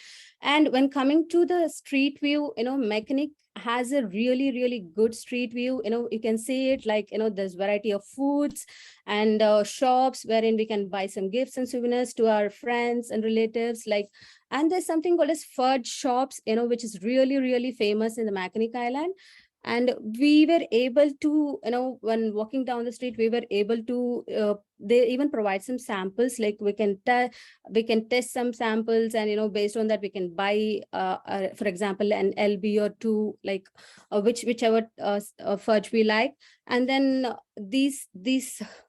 And when coming to the street view, Mechanic has a really, really good street view. You can see it, like, there's variety of foods and shops wherein we can buy some gifts and souvenirs to our friends and relatives, like. And there's something called as fudge shops, which is really, really famous in the Mechanic Island. And we were able to, when walking down the street, we were able to, they even provide some samples, like we can test some samples, and, based on that, we can buy, for example, an LB or two, like whichever fudge we like. And then these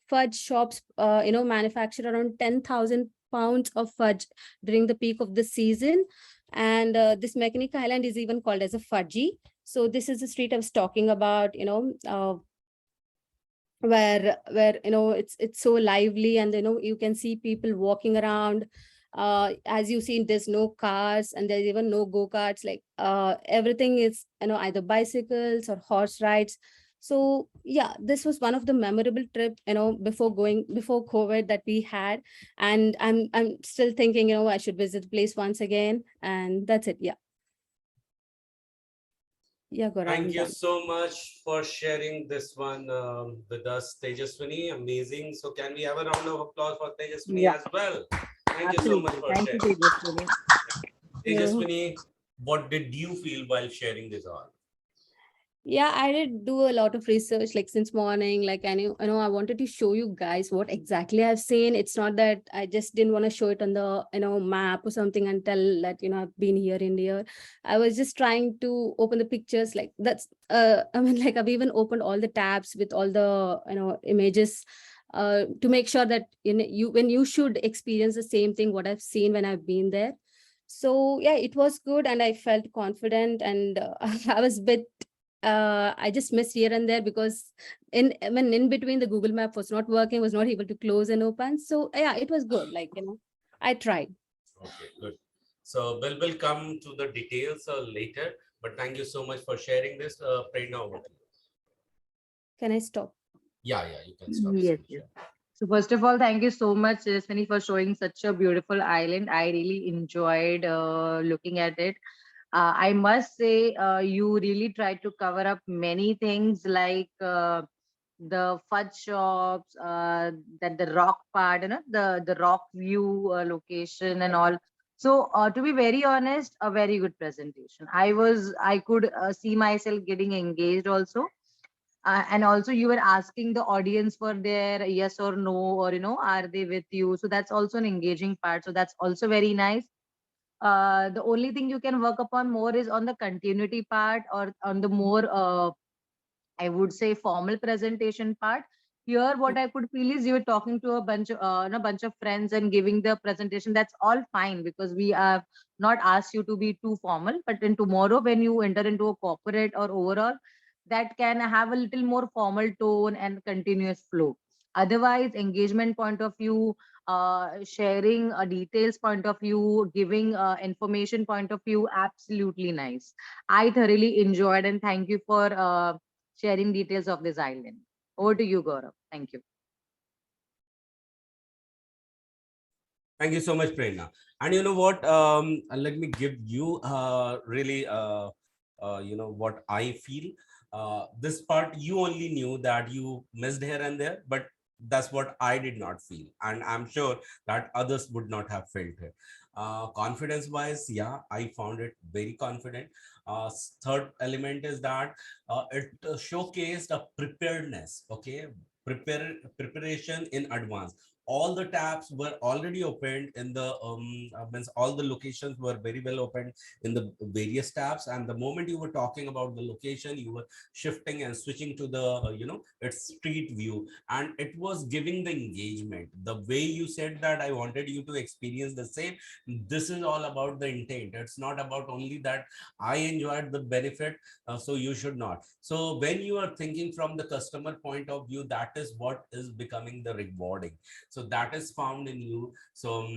fudge shops, manufacture around 10,000 pounds of fudge during the peak of the season. And this Mechanic Island is even called as a fudgy. So this is the street I was talking about, where it's so lively, and you can see people walking around. As you see, there's no cars, and there's even no go-karts. Like, everything is, either bicycles or horse rides. So yeah, this was one of the memorable trip, before COVID that we had. And I'm still thinking, I should visit the place once again. And that's it. Yeah. Yeah, Gaurav, I'm Thank you done. so much for sharing this one with us, Tejaswini. Amazing. So can we have a round of applause for Tejaswini Yeah. as well? Thank you so much for Thank you, sharing. Tejaswini. Tejaswini, what did you feel while sharing this all? Yeah, I did do a lot of research like since morning. Like I know I wanted to show you guys what exactly I've seen. It's not that I just didn't want to show it on the map or something and tell that I've been here in here. I was just trying to open the pictures like that's I mean like I've even opened all the tabs with all the images to make sure that you when you should experience the same thing what I've seen when I've been there. So yeah, it was good and I felt confident and I was a bit I just missed here and there because in between the Google map was not working, was not able to close and open. So yeah, it was good. Like, I tried. Okay, good. So we'll come to the details later, but thank you so much for sharing this. Prerna, over to you. Can I stop? Yeah, you can stop. Yes, yes. So first of all, thank you so much, Jasmine, for showing such a beautiful island. I really enjoyed looking at it. I must say, you really tried to cover up many things like the fudge shops, that the rock part, the rock view location and all. So to be very honest, a very good presentation. I could see myself getting engaged also. And also you were asking the audience for their yes or no, or are they with you? So that's also an engaging part. So that's also very nice. The only thing you can work upon more is on the continuity part, or on the more I would say formal presentation part. Here, what I could feel is you're talking to a bunch of friends and giving the presentation. That's all fine because we have not asked you to be too formal. But in tomorrow, when you enter into a corporate or overall, that can have a little more formal tone and continuous flow. Otherwise, engagement point of view, sharing a details point of view, giving information point of view, absolutely nice. I thoroughly enjoyed, and thank you for sharing details of this island. Over to you, Gaurav. Thank you. Thank you so much, Prerna. And you know what? Let me give you really, what I feel. This part you only knew that you missed here and there, but that's what I did not feel, and I'm sure that others would not have felt it. Confidence wise, yeah, I found it very confident. Third element is that it showcased a preparedness. Okay, preparation in advance. All the tabs were already opened in the means all the locations were very well opened in the various tabs, and the moment you were talking about the location, you were shifting and switching to the its street view, and it was giving the engagement. The way you said that I wanted you to experience the same, this is all about the intent. It's not about only that I enjoyed the benefit, so you should not. So when you are thinking from the customer point of view, that is what is becoming the rewarding. So that is found in you. So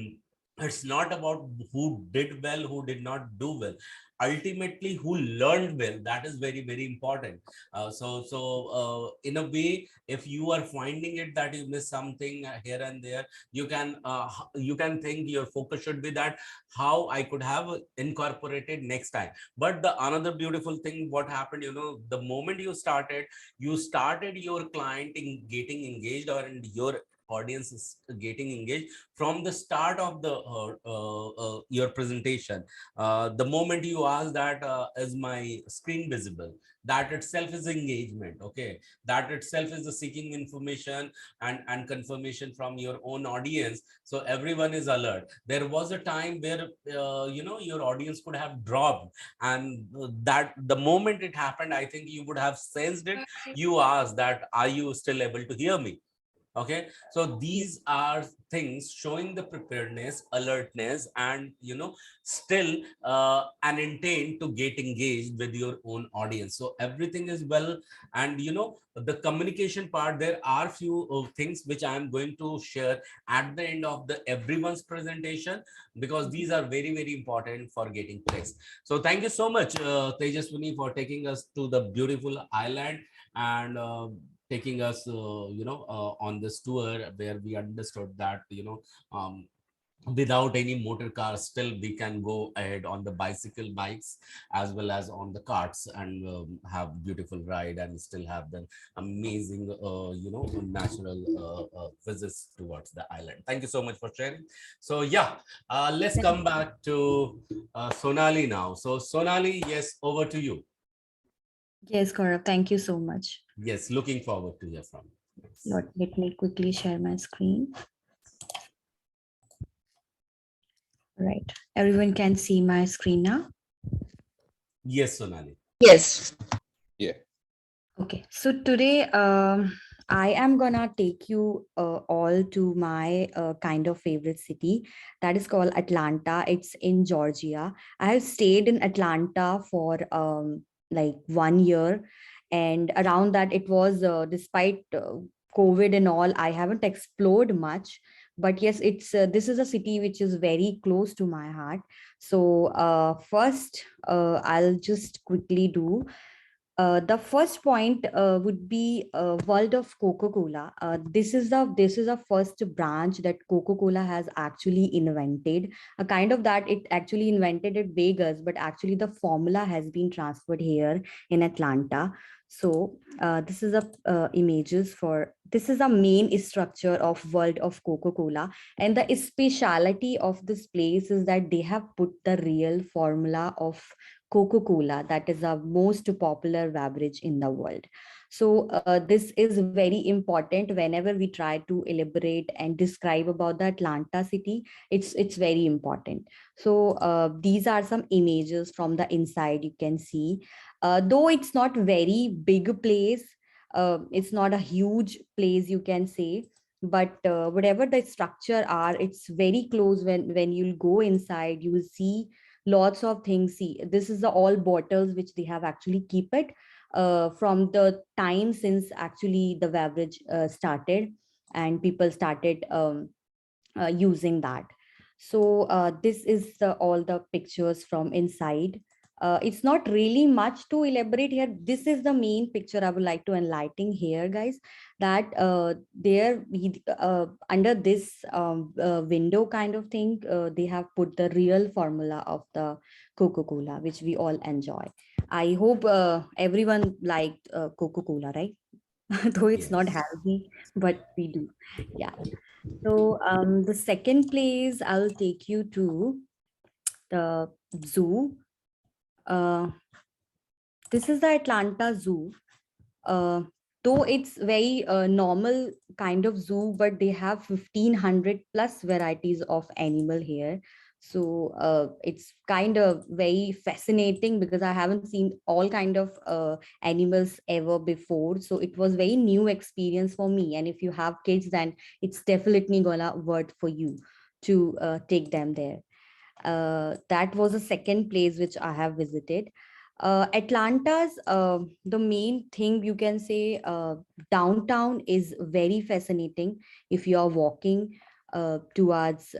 it's not about who did well, who did not do well. Ultimately, who learned well, that is very, very important. In a way, if you are finding it that you miss something here and there, you can think your focus should be that how I could have incorporated next time. But the another beautiful thing, what happened, the moment you started your client in getting engaged, or in your audience is getting engaged from the start of the your presentation. The moment you ask that is my screen visible, that itself is engagement. Okay, that itself is the seeking information and confirmation from your own audience, so everyone is alert. There was a time where your audience could have dropped, and that the moment it happened, I think you would have sensed it. You asked that, are you still able to hear me? Okay, so these are things showing the preparedness, alertness, and still an intent to get engaged with your own audience. So everything is well. And the communication part, there are few things which I am going to share at the end of the everyone's presentation, because these are very, very important for getting clicks. So thank you so much, Tejaswini, for taking us to the beautiful island, and taking us on this tour, where we understood that um, without any motor cars, still we can go ahead on the bicycle bikes as well as on the carts, and have beautiful ride, and still have the amazing natural visits towards the island. Thank you so much for sharing. So yeah, let's come back to Sonali now. So Sonali, yes, over to you. Yes, Gaurav, thank you so much. Yes, looking forward to hear from you. Yes, Let me quickly share my screen. Right. Everyone can see my screen now. yes, Sonali. Yes. Yeah. Okay. So today, I am gonna take you all to my kind of favorite city that is called Atlanta. It's in Georgia. I have stayed in Atlanta for like 1 year, and around that it was despite COVID and all, I haven't explored much. But yes, it's this is a city which is very close to my heart. So first, I'll just quickly do. The first point would be world of Coca-Cola. This is a first branch that Coca-Cola has actually invented. A kind of that it actually invented at Vegas, but actually the formula has been transferred here in Atlanta. So this is a images for this is a main structure of world of Coca-Cola, and the speciality of this place is that they have put the real formula of Coca-Cola, that is the most popular beverage in the world. So this is very important whenever we try to elaborate and describe about the Atlanta city. It's very important. So these are some images from the inside you can see. Though it's not very big place, it's not a huge place you can say, but whatever the structure are, it's very close. When you'll go inside, you will see lots of things. See, this is the all bottles which they have actually keep it from the time since actually the beverage started and people started using that. So this is all the pictures from inside. It's not really much to elaborate here. This is the main picture I would like to enlighten here, guys, that under this window kind of thing, they have put the real formula of the Coca-Cola, which we all enjoy. I hope everyone liked Coca-Cola, right? Though it's not Yes. healthy, but we do. Yeah. So the second place I'll take you to the zoo. Uh, this is the Atlanta Zoo. Uh, though it's very normal kind of zoo, but they have 1500 plus varieties of animal here. So it's kind of very fascinating because I haven't seen all kind of animals ever before. So it was very new experience for me. And if you have kids, then it's definitely gonna worth for you to take them there. That was the second place which I have visited. Atlanta's the main thing you can say, downtown is very fascinating. If you are walking towards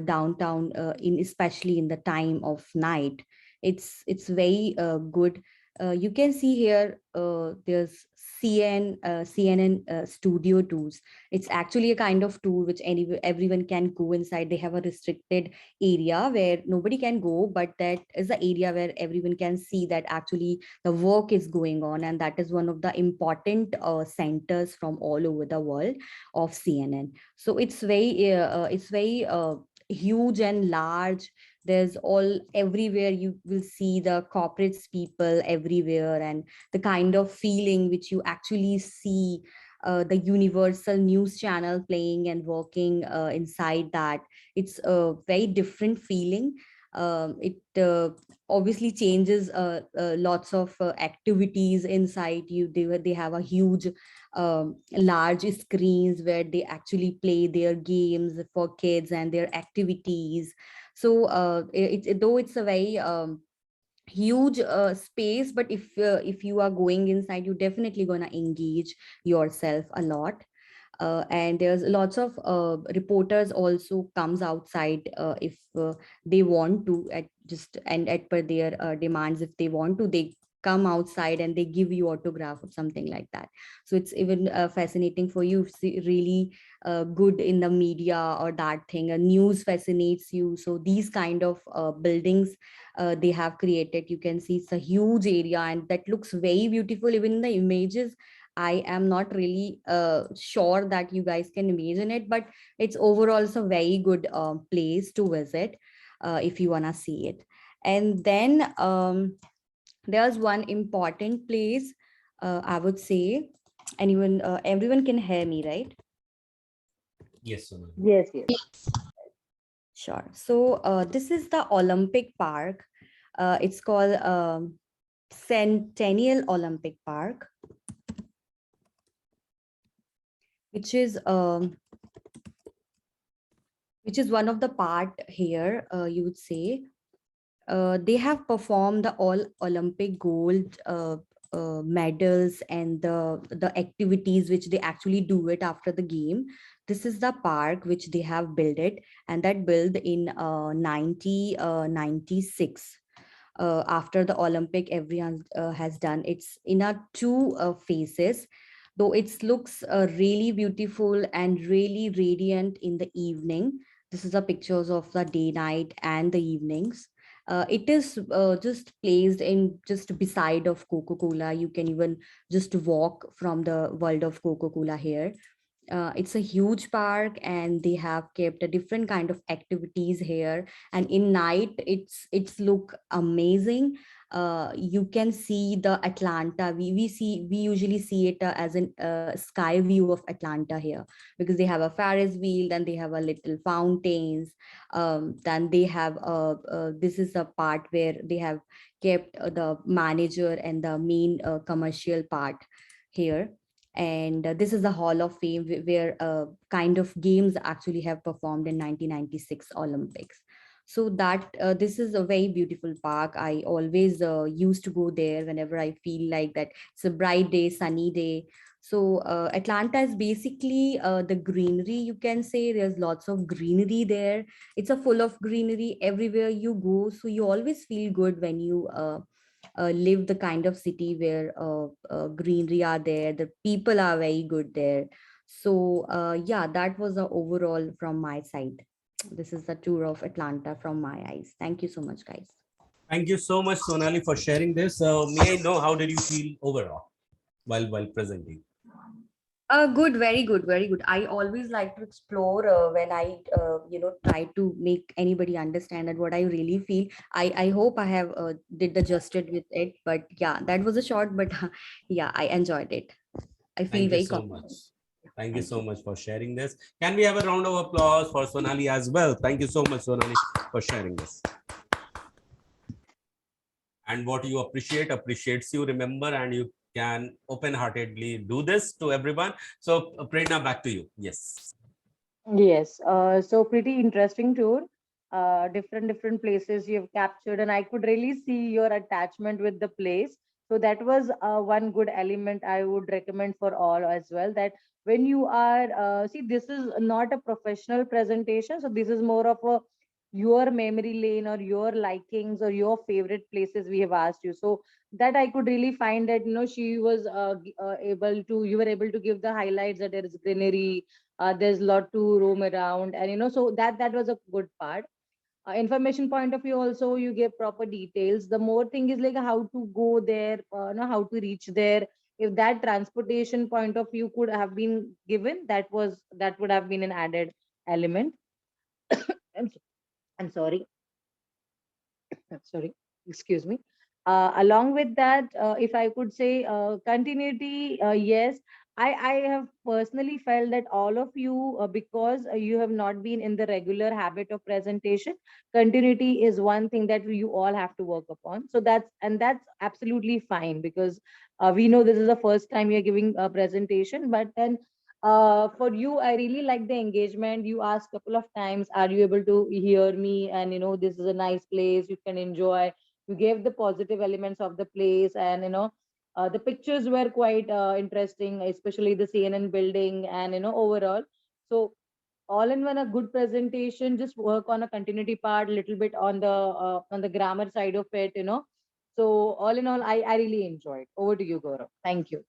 downtown, in especially in the time of night, it's very good. You can see here there's CNN studio tours. It's actually a kind of tour which everyone can go inside. They have a restricted area where nobody can go, but that is the area where everyone can see that actually the work is going on, and that is one of the important centers from all over the world of CNN. So it's very huge and large. There's all everywhere. You will see the corporates people everywhere, and the kind of feeling which you actually see the universal news channel playing and working inside that. It's a very different feeling. It obviously changes lots of activities inside you. They have a huge large screens where they actually play their games for kids and their activities. So though it's a very huge space, but if you are going inside, you're definitely gonna engage yourself a lot. And there's lots of reporters also comes outside if they want to, at just and at per their demands. If they want to, they come outside and they give you autograph or something like that. So it's even fascinating for you. See, really good in the media or that thing. News fascinates you. So these kind of buildings they have created, you can see it's a huge area and that looks very beautiful. Even in the images, I am not really sure that you guys can imagine it, but it's overall it's a very good place to visit if you wanna see it. And then there's one important place, I would say. Anyone, everyone can hear me, right? Yes, Sonali. Yes, yes. Sure. So this is the Olympic Park. It's called Centennial Olympic Park, which is one of the part here. You would say they have performed the all Olympic gold medals and the activities which they actually do it after the game. This is the park which they have built it, and that built in 1996. After the Olympic, everyone has done. It's in a two phases, though it looks really beautiful and really radiant in the evening. This is the pictures of the day, night, and the evenings. It is just placed in just beside of Coca-Cola. You can even just walk from the world of Coca-Cola here. It's a huge park, and they have kept a different kind of activities here. And in night, it's look amazing. You can see the Atlanta. We usually see it as an sky view of Atlanta here, because they have a Ferris wheel, then they have a little fountains. Then they have this is a part where they have kept the manager and the main commercial part here. And this is the Hall of Fame, where kind of games actually have performed in 1996 Olympics. So that this is a very beautiful park. I always used to go there whenever I feel like that it's a bright day, sunny day. So Atlanta is basically the greenery, you can say. There's lots of greenery there. It's a full of greenery everywhere you go. So you always feel good when you live the kind of city where greenery are there, the people are very good there. So yeah, that was the overall from my side. This is the tour of Atlanta from my eyes. Thank you so much, guys. Thank you so much, Sonali, for sharing this. May I know how did you feel overall while presenting? Good, very good, very good. I always like to explore when I, try to make anybody understand that what I really feel. I hope I have did the justice with it. But yeah, that was a short, but yeah, I enjoyed it. I feel Thank you very so much. comfortable. Thank you Thank so you. much for sharing this. Can we have a round of applause for Sonali as well? Thank you so much, Sonali, for sharing this. And what you appreciate appreciates you, remember, and you can open-heartedly do this to everyone. So Prerna, back to you. Yes. Yes, so pretty interesting tour. Different places you've captured, and I could really see your attachment with the place. So that was one good element I would recommend for all as well. That when you are see, this is not a professional presentation, so this is more of a your memory lane or your likings or your favorite places we have asked you. So that I could really find that she was able to you were able to give the highlights, that there is greenery, there's a lot to roam around, and so that was a good part. Information point of view also, you gave proper details. The more thing is like how to go there, how to reach there. If that transportation point of view could have been given, that would have been an added element. i'm, so- I'm sorry. Sorry, excuse me. Along with that, if I could say continuity, yes, I have personally felt that all of you, because you have not been in the regular habit of presentation, continuity is one thing that you all have to work upon. So that's absolutely fine, because we know this is the first time you're giving a presentation, but then for you, I really like the engagement. You asked a couple of times, are you able to hear me? And this is a nice place you can enjoy. You gave the positive elements of the place, and the pictures were quite interesting, especially the CNN building, and overall. So all in one, a good presentation. Just work on a continuity part, a little bit on the grammar side of it. So all in all, I really enjoyed. Over to you, Gaurav. Thank you.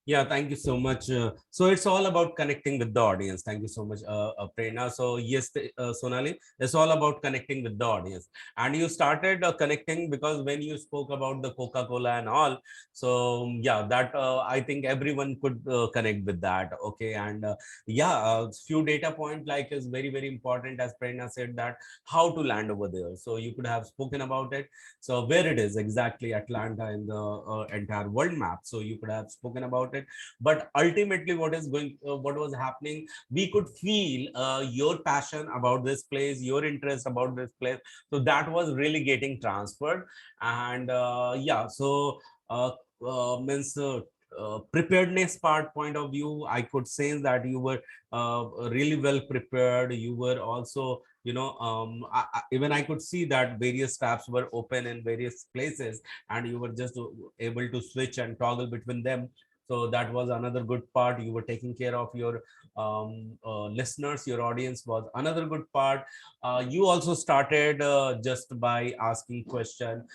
Yeah, thank you so much. So it's all about connecting with the audience. Thank you so much, Prerna. So yes, Sonali, it's all about connecting with the audience. And you started connecting because when you spoke about the Coca-Cola and all, so yeah, that I think everyone could connect with that. Okay, and yeah, a few data point like is very very important, as Prerna said, that how to land over there. So you could have spoken about it. So where it is exactly Atlanta in the entire world map. So you could have spoken about it, but ultimately what was happening, we could feel your passion about this place, your interest about this place. So that was really getting transferred. And yeah, so means preparedness part point of view, I could sense that you were really well prepared. You were also, even I could see that various tabs were open in various places, and you were just able to switch and toggle between them. So that was another good part. You were taking care of your listeners, your audience was another good part. You also started just by asking question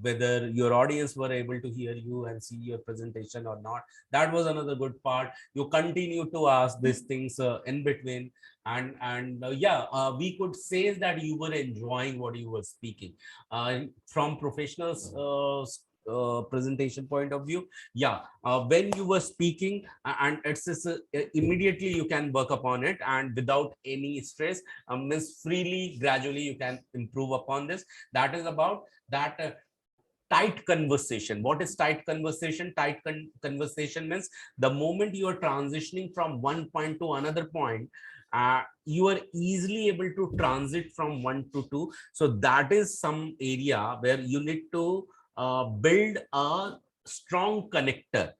whether your audience were able to hear you and see your presentation or not. That was another good part. You continue to ask these things in between, and yeah, we could say that you were enjoying what you were speaking from professionals presentation point of view. Yeah, when you were speaking, and it's just, immediately you can work upon it, and without any stress, means freely gradually you can improve upon this. That is about that tight conversation. What is tight conversation? Conversation means the moment you are transitioning from one point to another point, you are easily able to transit from one to two. So that is some area where you need to build a strong connector.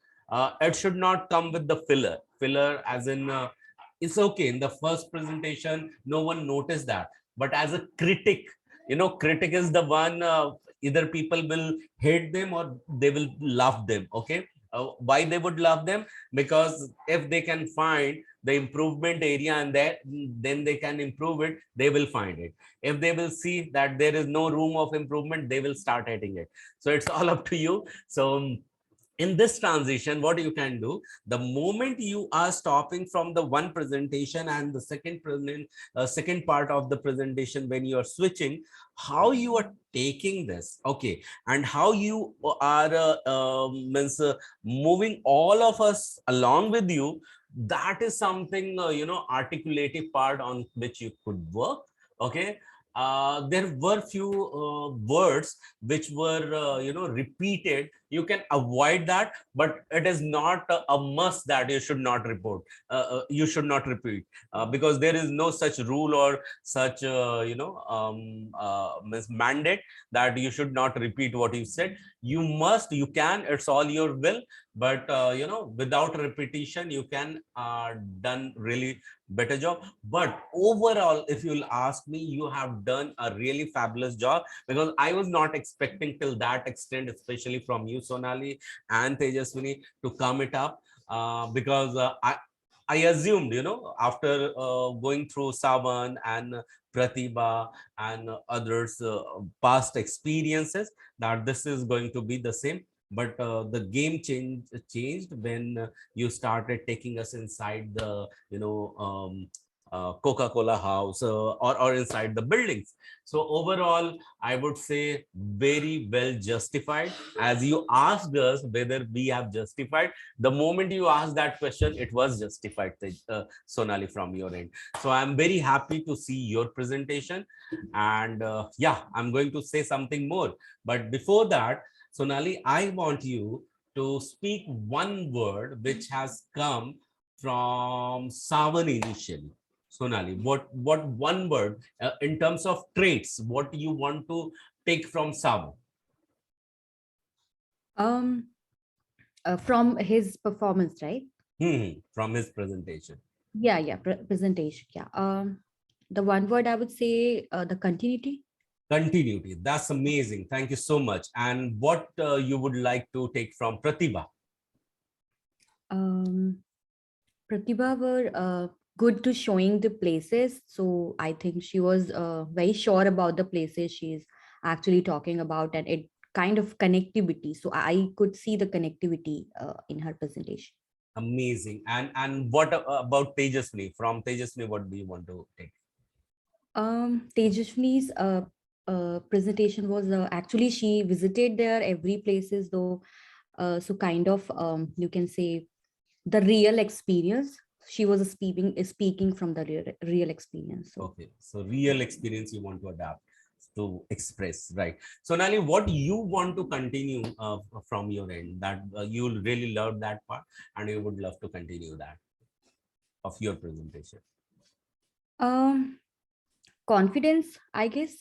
It should not come with the filler as in it's okay in the first presentation, no one noticed that, but as a critic, critic is the one, either people will hate them or they will love them. Okay, why they would love them? Because if they can find the improvement area, and that then they can improve it, they will find it. If they will see that there is no room of improvement, they will start hating it. So it's all up to you. So in this transition, what you can do, the moment you are stopping from the one presentation and the second part of the presentation, when you are switching, how you are taking this, okay, and how you are means moving all of us along with you, that is something, articulative part on which you could work. Okay, there were few words which were repeated. You can avoid that, but it is not a must that you should not repeat, because there is no such rule or such mandate that you should not repeat what you said. You can, it's all your will, but without repetition you can done really better job. But overall, if you'll ask me, you have done a really fabulous job, because I was not expecting till that extent, especially from you, Sonali and Tejaswini, to come it up, because I assumed, after going through Savan and Pratibha and others past experiences, that this is going to be the same. But the game changed when you started taking us inside the Coca-Cola house, or inside the buildings. So overall, I would say very well justified. As you asked us whether we have justified, the moment you asked that question, it was justified, Sonali, from your end. So I'm very happy to see your presentation. And yeah, I'm going to say something more. But before that, Sonali, I want you to speak one word which has come from Savan initially. Sonali, what one word in terms of traits, what you want to take from Savan? Um, from his performance, right? From his presentation. Yeah, presentation. Yeah. The one word I would say, the continuity. Continuity. That's amazing. Thank you so much. And what you would like to take from Pratibha? Pratibha were good to showing the places. So I think she was very sure about the places she's actually talking about, and it kind of connectivity. So I could see the connectivity in her presentation. Amazing. And what about Tejaswini? From Tejaswini, what do you want to take? Tejaswini's presentation was actually she visited there every places though. So kind of you can say the real experience. She was speaking from the real experience. So. Okay, so real experience you want to adapt to express, right? So Nali, what you want to continue from your end, that you really love that part and you would love to continue that of your presentation? Um, Confidence, I guess.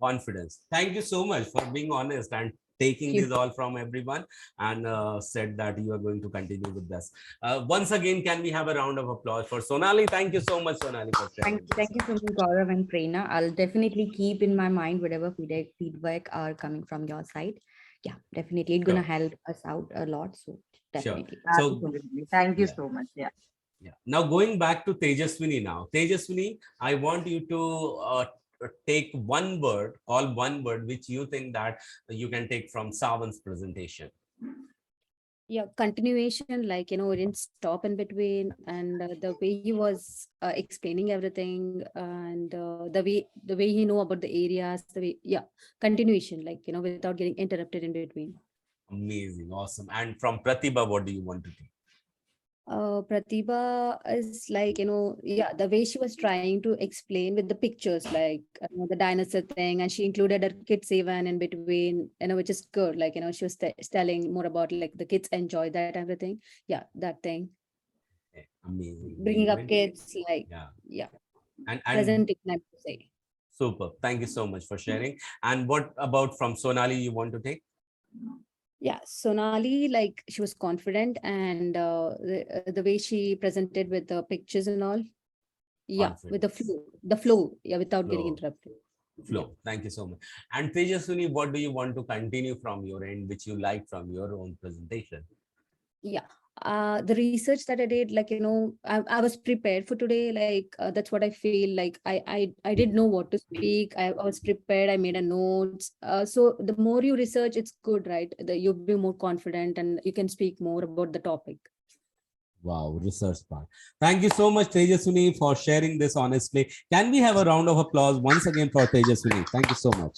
Confidence. Thank you so much for being honest and taking this all from everyone, and said that you are going to continue with this. Once again, can we have a round of applause for Sonali? Thank you so much, Sonali, for sharing. Thank you so much, Gaurav and Prerna. I'll definitely keep in my mind whatever feedback are coming from your side. Yeah, definitely. It's gonna help us out a lot. So definitely. So Absolutely. Thank you yeah. so much. Yeah. Yeah. Now going back to Tejaswini now. Tejaswini, I want you to take one word, call one word, which you think that you can take from Savan's presentation. Yeah, continuation, like, we didn't stop in between, and the way he was explaining everything, and the way he know about the areas, the way, yeah, continuation, like, without getting interrupted in between. Amazing, awesome. And from Pratibha, what do you want to take? Pratibha is like, yeah, the way she was trying to explain with the pictures, like, the dinosaur thing, and she included her kids even in between, which is good. Like, she was telling more about like the kids enjoy that everything. Yeah, that thing. Okay, amazing. Bringing up kids, like, yeah. And presenting, I would say. super. Thank you so much for sharing. And what about from Sonali you want to take? Yeah, Sonali, like, she was confident, and the way she presented with the pictures and all. Yeah, with the flow, yeah, without getting interrupted. Flow. Thank you so much. And Tejaswini, what do you want to continue from your end, which you like from your own presentation? Yeah, the research that I did, like, I was prepared for today. Like, that's what I feel like. I didn't know what to speak. I was prepared. I made a notes. So the more you research, it's good, right? You'll be more confident and you can speak more about the topic. Wow, research part. Thank you so much, Tejaswini, for sharing this honestly. Can we have a round of applause once again for Tejaswini? Thank you so much.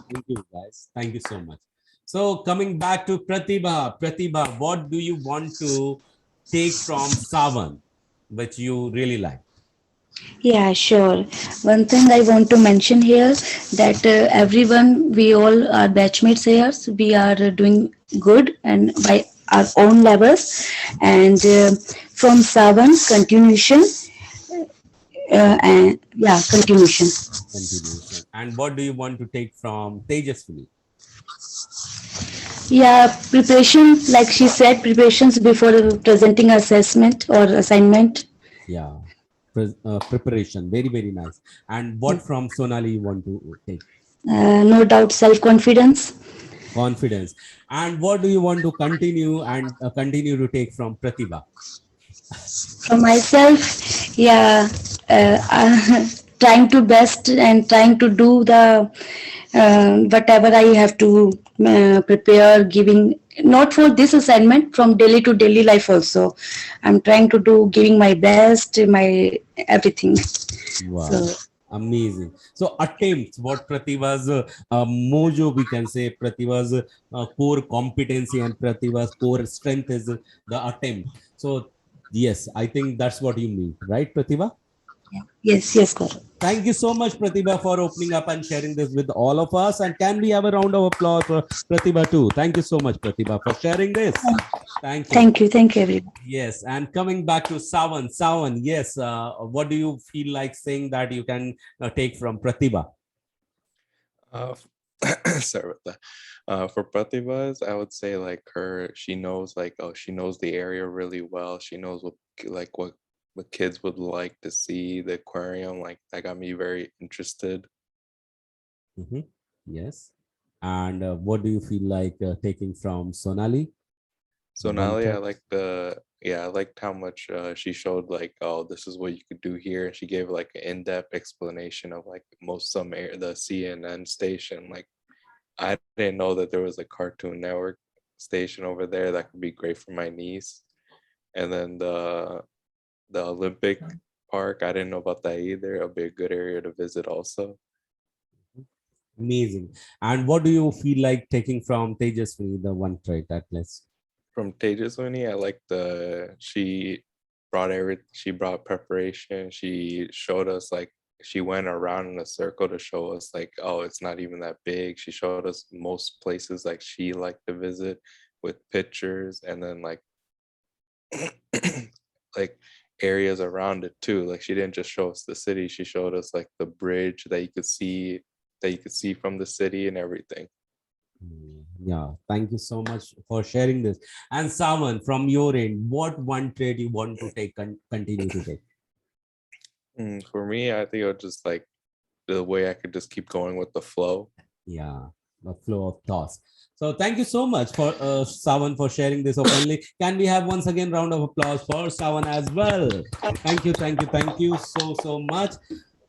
Thank you, guys. Thank you so much. So coming back to Pratibha, Pratibha, what do you want to take from Savan, which you really like? Yeah, sure. One thing I want to mention here that everyone, we all are batchmates here. So we are doing good and by our own levels. And from Savan, continuation. And yeah, continuation. Continuation. And what do you want to take from Tejaswini? Yeah, preparation, like she said, preparations before presenting assessment or assignment. Yeah, preparation. Very, very nice. And what from Sonali you want to take? No doubt, self-confidence. Confidence. And what do you want to continue and continue to take from Pratibha? For myself, yeah, trying to best and trying to do the whatever I have to prepare, giving not for this assignment, from daily to daily life also. I'm trying to do, giving my best, my everything. Wow. So, Amazing. So attempts, what Pratibha's mojo, we can say, Pratibha's core competency and Pratibha's core strength is the attempt. So yes, I think that's what you mean, right, Pratibha? yes, Gaurav. Thank you so much, Pratibha, for opening up and sharing this with all of us. And can we have a round of applause for Pratibha too? Thank you so much, Pratibha, for sharing this. Thank you. Thank you, everyone. Yes, and coming back to Savan, yes, what do you feel like saying that you can take from Pratibha? Sorry about that. For Pratibhas, I would say like she knows like, oh, she knows the area really well. She knows what kids would like to see, the aquarium. Like that got me very interested. Yes. And what do you feel like taking from Sonali? Sonali, I liked how much she showed like, oh, this is what you could do here. And she gave like an in-depth explanation of like the CNN station. Like I didn't know that there was a Cartoon Network station over there that could be great for my niece. And then the Olympic Park, I didn't know about that either. It'll be a good area to visit also. Amazing. And what do you feel like taking from Tejaswini, the one trait at least? From Tejaswini, I like she brought preparation. She showed us, like, she went around in a circle to show us, like, oh, it's not even that big. She showed us most places like she liked to visit with pictures, and then like like areas around it too. Like, she didn't just show us the city, she showed us like the bridge that you could see from the city and everything. Yeah, thank you so much for sharing this. And Saman, from your end, what one trait you want to take and continue to take? For me, I think it was just like the way I could just keep going with the flow. Yeah, the flow of thoughts. So thank you so much for Sawan for sharing this openly. Can we have once again round of applause for Sawan as well? Thank you so much.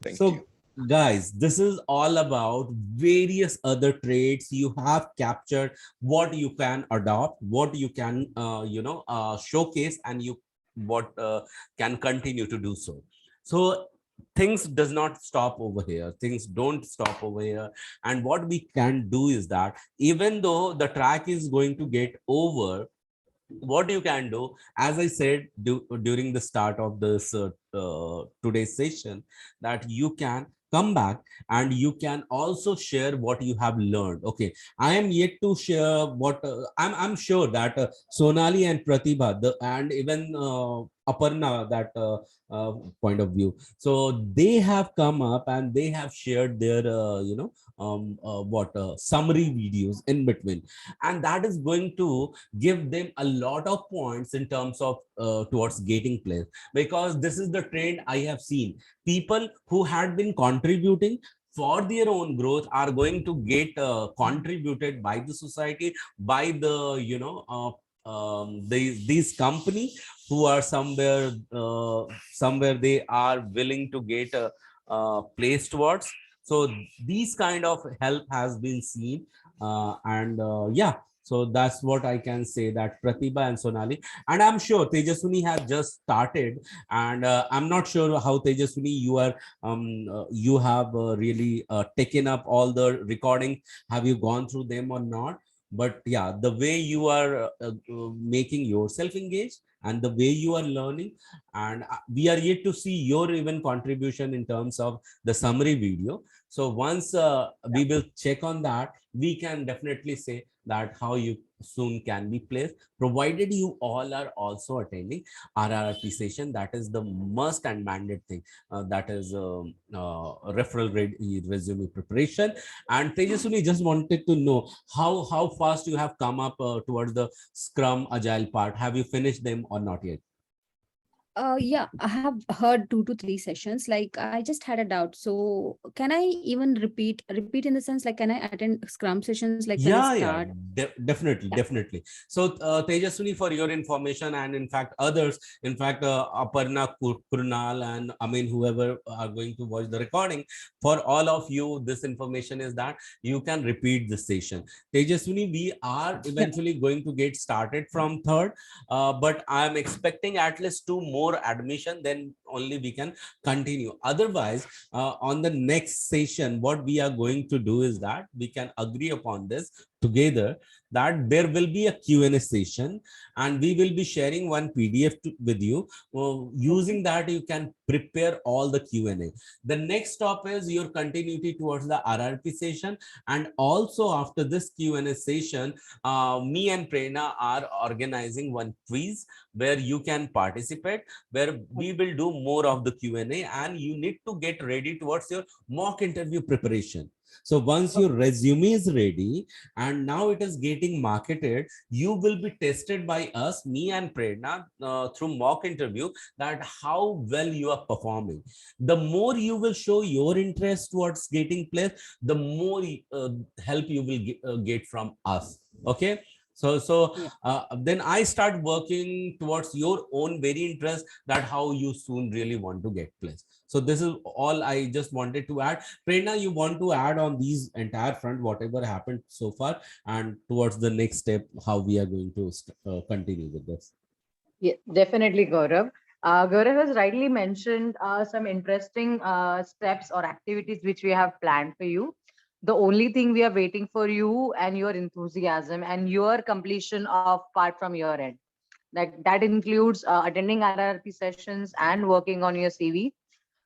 Thank So you. guys, this is all about various other traits you have captured, what you can adopt, what you can showcase, and you what can continue to do so. So things does not stop over here, things don't stop over here. And what we can do is that even though the track is going to get over, what you can do, as I said during the start of this today's session, that you can come back and you can also share what you have learned. Okay, I am yet to share what I'm sure that Sonali and Pratibha and even Aparna, that uh, point of view, so they have come up and they have shared their what summary videos in between, and that is going to give them a lot of points in terms of towards getting players, because this is the trend I have seen. People who had been contributing for their own growth are going to get contributed by the society, by the these company who are somewhere they are willing to get a place towards. So these kind of help has been seen, and yeah, so that's what I can say, that Pratibha and Sonali, and I'm sure Tejaswini has just started, and I'm not sure how Tejaswini you have really taken up all the recording. Have you gone through them or not? But yeah, the way you are making yourself engaged and the way you are learning, and we are yet to see your even contribution in terms of the summary video. So once we will check on that, we can definitely say that how you soon can be placed, provided you all are also attending RRP session. That is the must and mandate thing. That is referral resume preparation. And Tejaswini, just wanted to know how fast you have come up towards the Scrum Agile part. Have you finished them or not yet? Yeah, I have heard 2 to 3 sessions. Like, I just had a doubt. So can I even repeat in the sense, like, can I attend Scrum sessions like when I Yeah, start? definitely, Yeah. definitely. So Tejaswini, for your information, and in fact others, in fact Aparna, Krunal, and I mean whoever are going to watch the recording, for all of you, this information is that you can repeat the session. Tejaswini, we are Yeah. eventually going to get started from third, but I am expecting at least 2 more admission, then only we can continue. Otherwise, on the next session, what we are going to do is that we can agree upon this together, that there will be a Q&A session, and we will be sharing one PDF with you. Using that, you can prepare all the Q&A. The next stop is your continuity towards the RRP session, and also after this Q&A session, me and Prerna are organizing one quiz where you can participate, where we will do more of the Q&A, and you need to get ready towards your mock interview preparation. So once your resume is ready and now it is getting marketed, you will be tested by us, me and Prerna, through mock interview, that how well you are performing. The more you will show your interest towards getting placed, the more help you will get from us. Okay. So Yeah. then I start working towards your own very interest, that how you soon really want to get placed. So this is all I just wanted to add. Prerna, you want to add on these entire front, whatever happened so far, and towards the next step, how we are going to continue with this? Yeah, definitely, Gaurav. Gaurav has rightly mentioned some interesting steps or activities which we have planned for you. The only thing we are waiting for you and your enthusiasm and your completion of part from your end. That includes attending RRP sessions and working on your CV.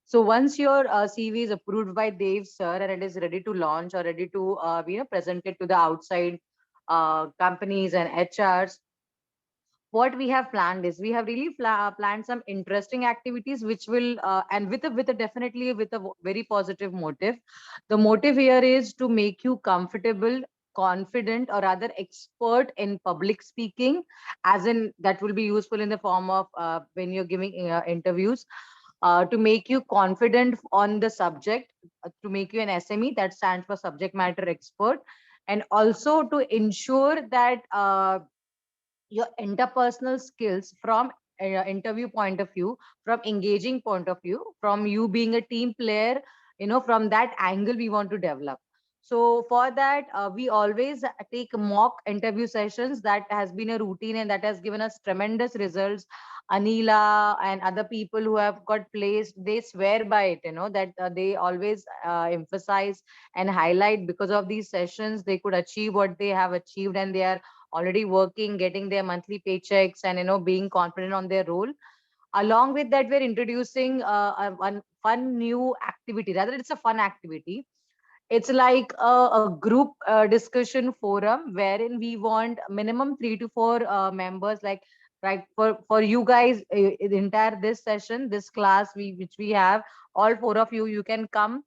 So once your CV is approved by Dave sir and it is ready to launch or ready to presented to the outside companies and HRs, what we have planned is we have really planned some interesting activities which will and with a definitely with a very positive motive. The motive here is to make you comfortable, confident, or rather expert in public speaking, as in that will be useful in the form of when you're giving interviews, to make you confident on the subject, to make you an SME, that stands for subject matter expert, and also to ensure that your interpersonal skills from interview point of view, from engaging point of view, from you being a team player, from that angle we want to develop. So for that, we always take mock interview sessions. That has been a routine and that has given us tremendous results. Anila and other people who have got placed, they swear by it, that they always emphasize and highlight, because of these sessions they could achieve what they have achieved, and they are already working, getting their monthly paychecks, and being confident on their role. Along with that, we're introducing one fun new activity. Rather, it's a fun activity. It's like a group discussion forum wherein we want minimum 3 to 4 members. Like, right, for you guys, the entire this session, this class which we have, all 4 of you, you can come.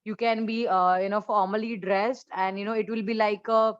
You can be formally dressed, and it will be like a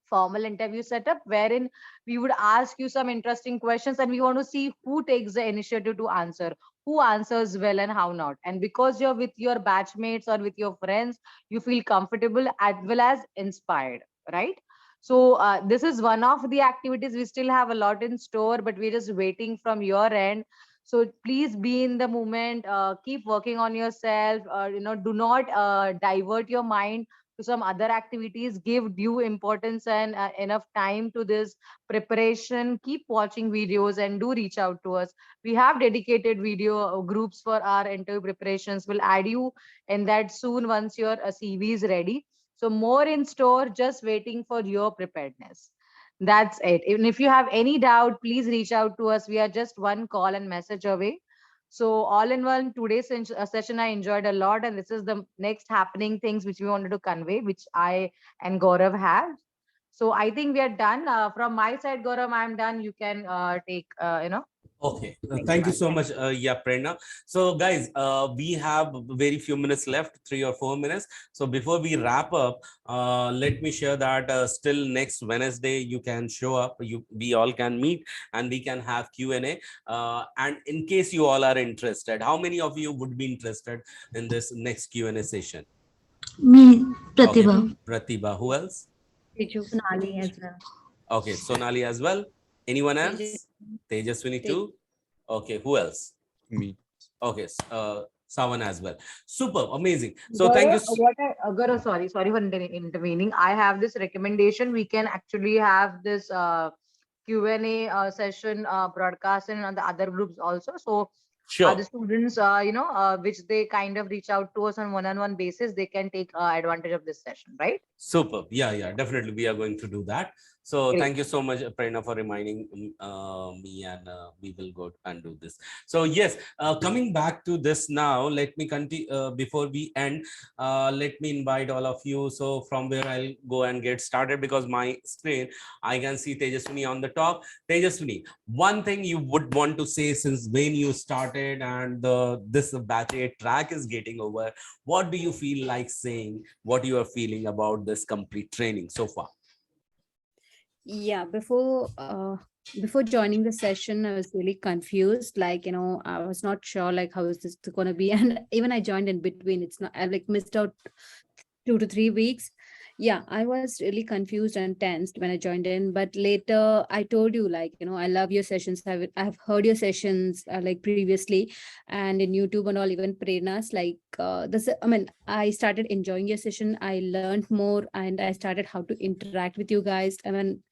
formal interview setup wherein we would ask you some interesting questions, and we want to see who takes the initiative to answer, who answers well and how not. And because you're with your batchmates or with your friends, you feel comfortable as well as inspired, right? So this is one of the activities. We still have a lot in store, but we're just waiting from your end. So please be in the moment, keep working on yourself, do not divert your mind to some other activities. Give due importance and enough time to this preparation. Keep watching videos and do reach out to us. We have dedicated video groups for our interview preparations. We'll add you in that soon once your CV is ready. So more in store, just waiting for your preparedness. That's it. Even if you have any doubt, please reach out to us. We are just one call and message away. So all in one, today's session I enjoyed a lot, and this is the next happening things which we wanted to convey, which I and Gaurav have. So I think we are done. From my side, Gaurav, I'm done. You can take, Okay, next thank you part. so much. Yeah, Prerna. So, guys, we have very few minutes left, 3 or 4 minutes. So, before we wrap up, let me share that still next Wednesday you can show up. We all can meet and we can have Q&A. And in case you all are interested, how many of you would be interested in this next Q&A session? Me, Okay, Pratibha. Pratibha. Who else? Sonali as well. Okay, Sonali as well. Anyone Tejas- else? Tejaswini Tej- too. Okay, who else? Me. Okay, Savan as well. Super, amazing. So thank you. Gaurav, Gaurav, sorry for intervening. I have this recommendation. We can actually have this Q&A session broadcast on the other groups also. So the Sure. students, which they kind of reach out to us on one-on-one basis, they can take advantage of this session, right? Super. Yeah, yeah, definitely. We are going to do that. So Great. thank you so much, Prerna, for reminding me, and we will go and do this. So yes, coming back to this now, let me continue before we end. Let me invite all of you. So from where I'll go and get started, because my screen, I can see Tejaswini on the top. Tejaswini, one thing you would want to say since when you started and this batch 8 track is getting over, what do you feel like saying? What you are feeling about this complete training so far? Yeah, before joining the session, I was really confused. Like, I was not sure like how is this going to be, and even I joined in between. It's not, I like missed out 2 to 3 weeks. Yeah, I was really confused and tensed when I joined in, but later I told you, like, I love your sessions. I've heard your sessions like previously, and in YouTube and all, even Prerna's. Like, this, I mean, I started enjoying your session. I learned more, and I started how to interact with you guys. I mean,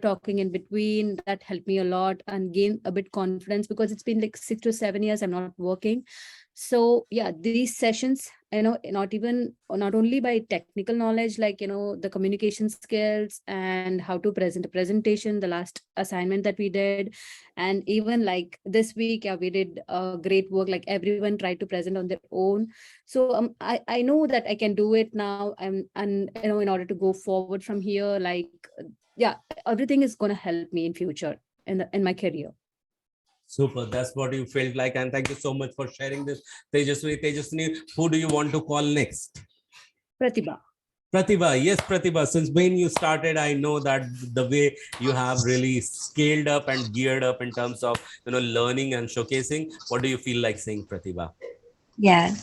talking in between, that helped me a lot and gain a bit confidence, because it's been like 6 to 7 years I'm not working. So yeah, these sessions, not only by technical knowledge, like, the communication skills and how to present a presentation, the last assignment that we did, and even like this week, yeah, we did great work. Like, everyone tried to present on their own. So I know that I can do it now, and in order to go forward from here, like, yeah, everything is going to help me in future in my career. Super. That's what you felt like. And thank you so much for sharing this. Tejaswini, who do you want to call next? Pratibha. Pratibha, yes, Pratibha. Since when you started, I know that the way you have really scaled up and geared up in terms of learning and showcasing. What do you feel like saying, Pratibha? Yeah.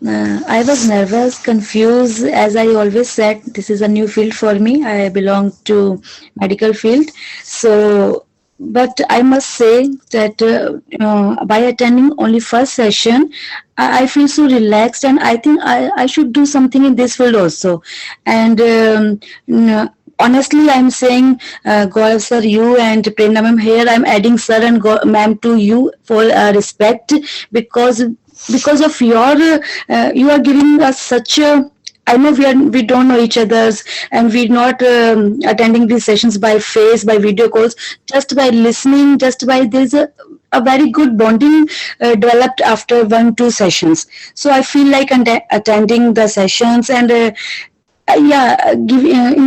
I was nervous, confused, as I always said, this is a new field for me. I belong to medical field. So, but I must say that by attending only first session, I feel so relaxed, and I think I should do something in this field also. And honestly, I'm saying, Gaurav sir, you and Prerna ma'am, here I'm adding sir and ma'am to you for respect, because of your you are giving us such a, I know we don't know each other's, and we're not attending these sessions by face, by video calls, just by listening, just by there's a very good bonding developed after 1-2 sessions. So I feel like attending the sessions, and in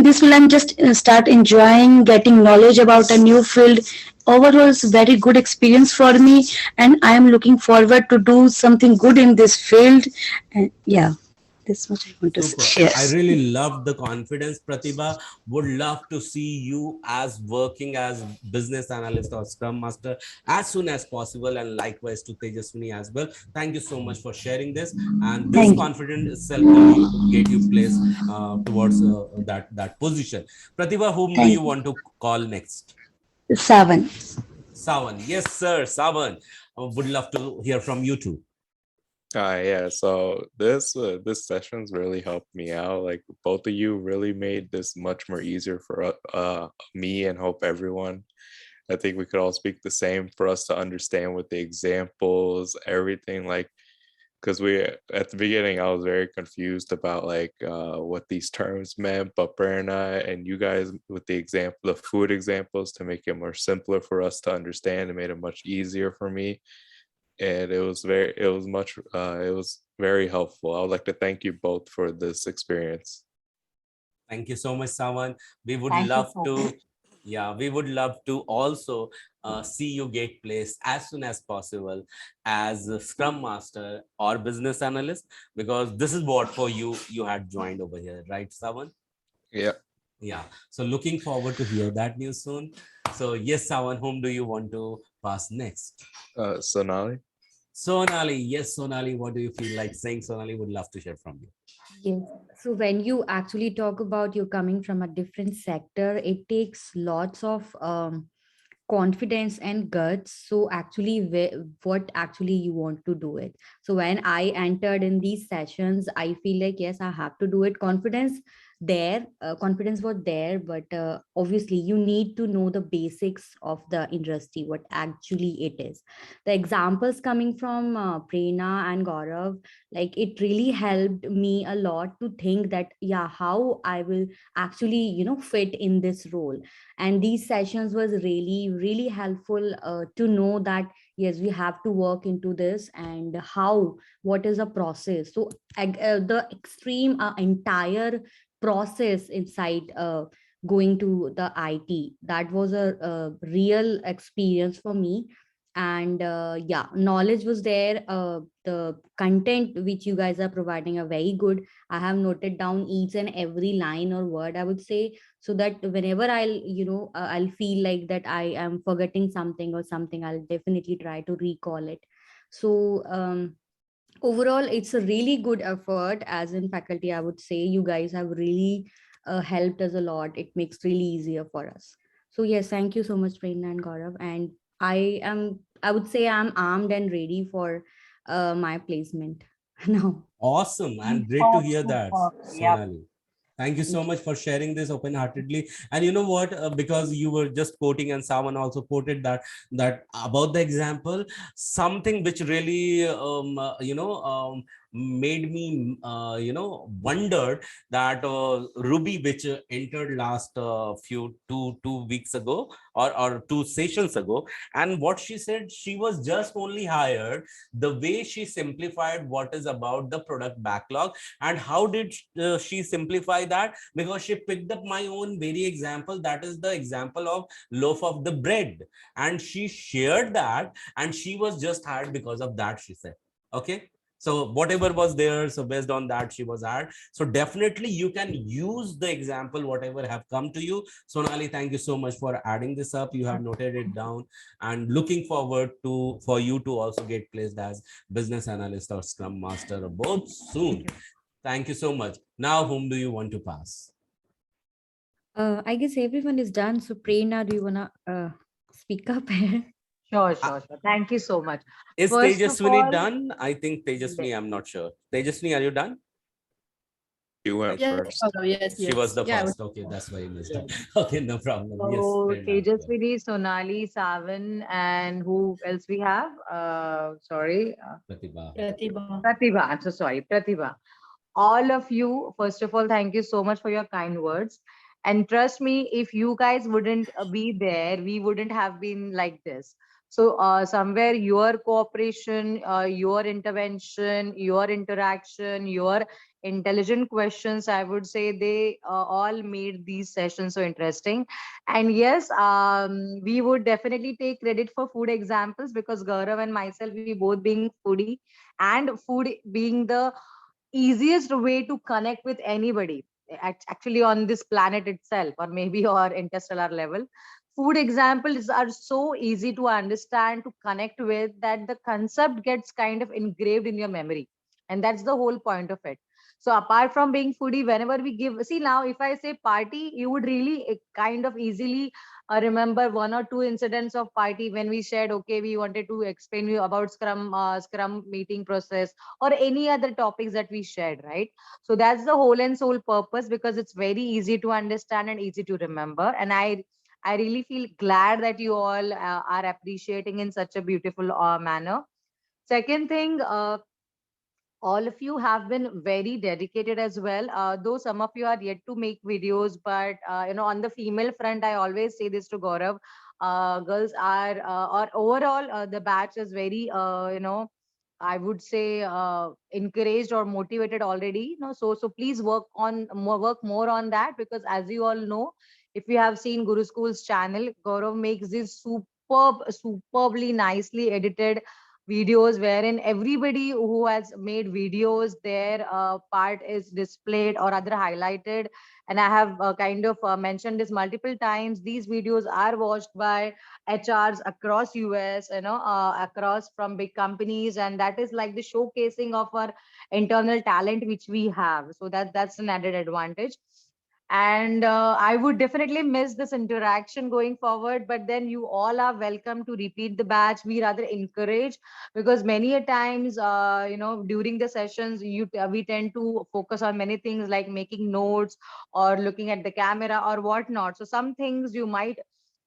this field I'm just start enjoying getting knowledge about a new field. Overall, it's a very good experience for me, and I am looking forward to do something good in this field. And yeah, this much I want to Super. share. I really love the confidence, Pratibha. Would love to see you as working as business analyst or scrum master as soon as possible, and likewise to Tejaswini as well. Thank you so much for sharing this. And this Thank you. confidence itself will get you placed towards that position. Pratibha, whom do Thank you want to call next? you. Savan. Savan. Yes, sir. Savan. Would love to hear from you too. Yeah, so this session's really helped me out. Like both of you really made this much more easier for me, and hope everyone. I think we could all speak the same for us to understand with the examples, everything. Like, because we at the beginning I was very confused about like what these terms meant, but Berna and you guys with the example, the food examples, to make it more simpler for us to understand, it made it much easier for me, and it was very helpful. I would like to thank you both for this experience. Thank you so much, Savan. We would Thank you love so to, much. yeah, we would love to also see you get placed as soon as possible as a Scrum Master or business analyst, because this is what for you had joined over here, right, Savan? Yeah. Yeah. So looking forward to hear that news soon. So yes, Savan, whom do you want to pass next? Sonali. Sonali. Yes, Sonali. What do you feel like saying? Sonali would love to hear from you. Yes. So when you actually talk about you coming from a different sector, it takes lots of confidence and guts. So actually, what actually you want to do it. So when I entered in these sessions, I feel like yes, I have to do it. Confidence was there, but obviously you need to know the basics of the industry, what actually it is. The examples coming from Prerna and Gaurav, like it really helped me a lot to think that yeah, how I will actually fit in this role. And these sessions was really helpful to know that yes, we have to work into this, and how, what is a process. So the extreme entire process inside going to the IT, that was a real experience for me. And yeah, knowledge was there, the content which you guys are providing are very good. I have noted down each and every line or word, I would say, so that whenever I'll feel like that I am forgetting something or something, I'll definitely try to recall it. So overall, it's a really good effort. As in faculty, I would say you guys have really helped us a lot. It makes really easier for us. So yes, thank you so much, Prerna and Gaurav. And I would say I'm armed and ready for my placement now. Awesome and great to Superb, hear that, superb. Yep. Sonali. Thank you so Thank you. much for sharing this open-heartedly. And you know what? Because you were just quoting, and someone also quoted that about the example, something which really made me wondered that Ruby, which entered last few two weeks ago, or two sessions ago, and what she said, she was just only hired. The way she simplified what is about the product backlog, and how did she simplify that? Because she picked up my own very example, that is the example of loaf of the bread, and she shared that, and she was just hired because of that, she said. Okay, so whatever was there, so based on that she was hired. So definitely you can use the example whatever have come to you. Sonali, thank you so much for adding this up. You have noted it down, and looking forward to for you to also get placed as business analyst or scrum master both Thank soon. you. Thank you so much. Now, whom do you want to pass? I guess everyone is done. So Prerna, do you wanna speak up? Sure, Uh, sure, sure. Thank you so much. is First of Tejaswini all, done? I think Tejaswini, I'm not sure. Tejaswini, are you done? You went Yes, first. Gaurav, yes, She yes. was the Yeah, first. Okay, that's why I missed it. Okay, no problem. Yes, so Prerna. Tejaswini, Sonali, Savan, and who else we have? Sorry, Pratibha. Pratibha. Pratibha. I'm so sorry, Pratibha. All of you, first of all, thank you so much for your kind words. And trust me, if you guys wouldn't be there, we wouldn't have been like this. So, somewhere your cooperation, your intervention, your interaction, your intelligent questions, I would say they all made these sessions so interesting. And yes, we would definitely take credit for food examples because Gaurav and myself, we both being foodie and food being the easiest way to connect with anybody actually on this planet itself or maybe or interstellar level. Food examples are so easy to understand, to connect with, that the concept gets kind of engraved in your memory, and that's the whole point of it. So apart from being foodie, whenever we give, see, now if I say party, you would really kind of easily remember one or two incidents of party when we shared, okay, we wanted to explain you about scrum meeting process or any other topics that we shared, right? So that's the whole and sole purpose, because it's very easy to understand and easy to remember. And I really feel glad that you all are appreciating in such a beautiful manner. Second thing, all of you have been very dedicated as well, though some of you are yet to make videos, but on the female front, I always say this to Gaurav, girls are or overall the batch is very I would say encouraged or motivated already. So please work more on that, because as you all know, if you have seen Guru School's channel, Gaurav makes this superbly nicely edited videos wherein everybody who has made videos, their part is displayed or other highlighted. And I have kind of mentioned this multiple times. These videos are watched by HRs across US, across from big companies, and that is like the showcasing of our internal talent which we have. So that's an added advantage. And I would definitely miss this interaction going forward, but then you all are welcome to repeat the batch. We rather encourage, because many a times during the sessions we tend to focus on many things like making notes or looking at the camera or whatnot. So some things you might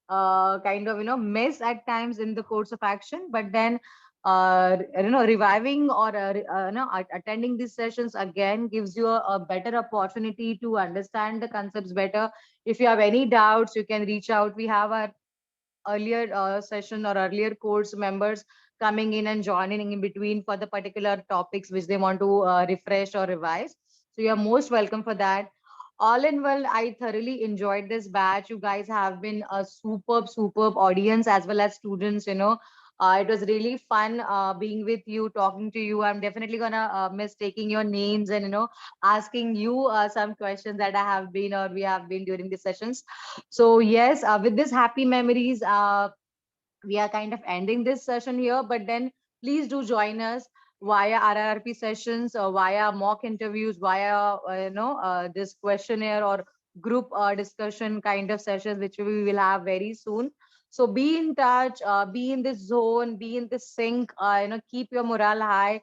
kind of miss at times in the course of action, but then reviving or attending these sessions again gives you a better opportunity to understand the concepts better. If you have any doubts, you can reach out. We have our earlier session or earlier course members coming in and joining in between for the particular topics which they want to refresh or revise. So you are most welcome for that. All in all, I thoroughly enjoyed this batch. You guys have been a superb audience as well as students. It was really fun being with you, talking to you. I'm definitely gonna miss taking your names and asking you some questions that I have been or we have been during the sessions. So yes, with this happy memories, we are kind of ending this session here. But then please do join us via RRP sessions, via mock interviews, via this questionnaire or group discussion kind of sessions, which we will have very soon. So be in touch, be in this zone, be in this sync. Keep your morale high.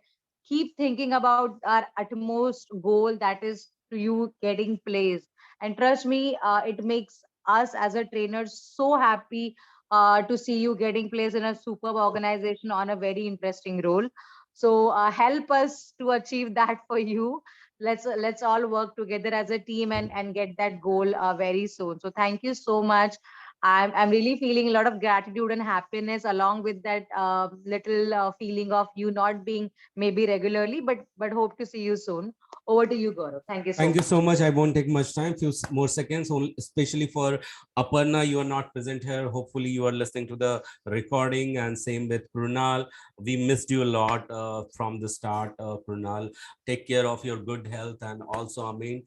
Keep thinking about our utmost goal, that is to you getting placed. And trust me, it makes us as a trainer so happy to see you getting placed in a superb organization on a very interesting role. So help us to achieve that for you. Let's all work together as a team and get that goal very soon. So thank you so much. I'm really feeling a lot of gratitude and happiness, along with that little feeling of you not being maybe regularly, but hope to see you soon. Over to you, Gaurav. Thank you so Thank you much. so much. I won't take much time, few more seconds, especially for Aparna. You are not present here. Hopefully, you are listening to the recording, and same with Prunal. We missed you a lot from the start, Prunal. Take care of your good health, and also, Amin,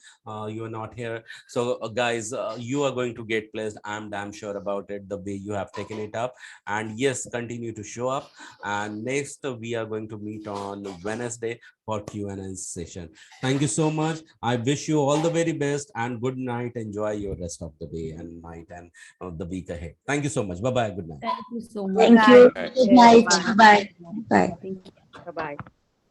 you are not here. So, guys, you are going to get placed. I'm damn sure about it, the way you have taken it up. And yes, continue to show up. And next, we are going to meet on Wednesday for Q&A session. Thank you so much. I wish you all the very best and good night. Enjoy your rest of the day and night and the week ahead. Thank you so much. Bye bye. Good night. Thank you so Good much. Thank you. night. Right. Good Bye night. bye. Bye. Bye. Thank you. Bye bye.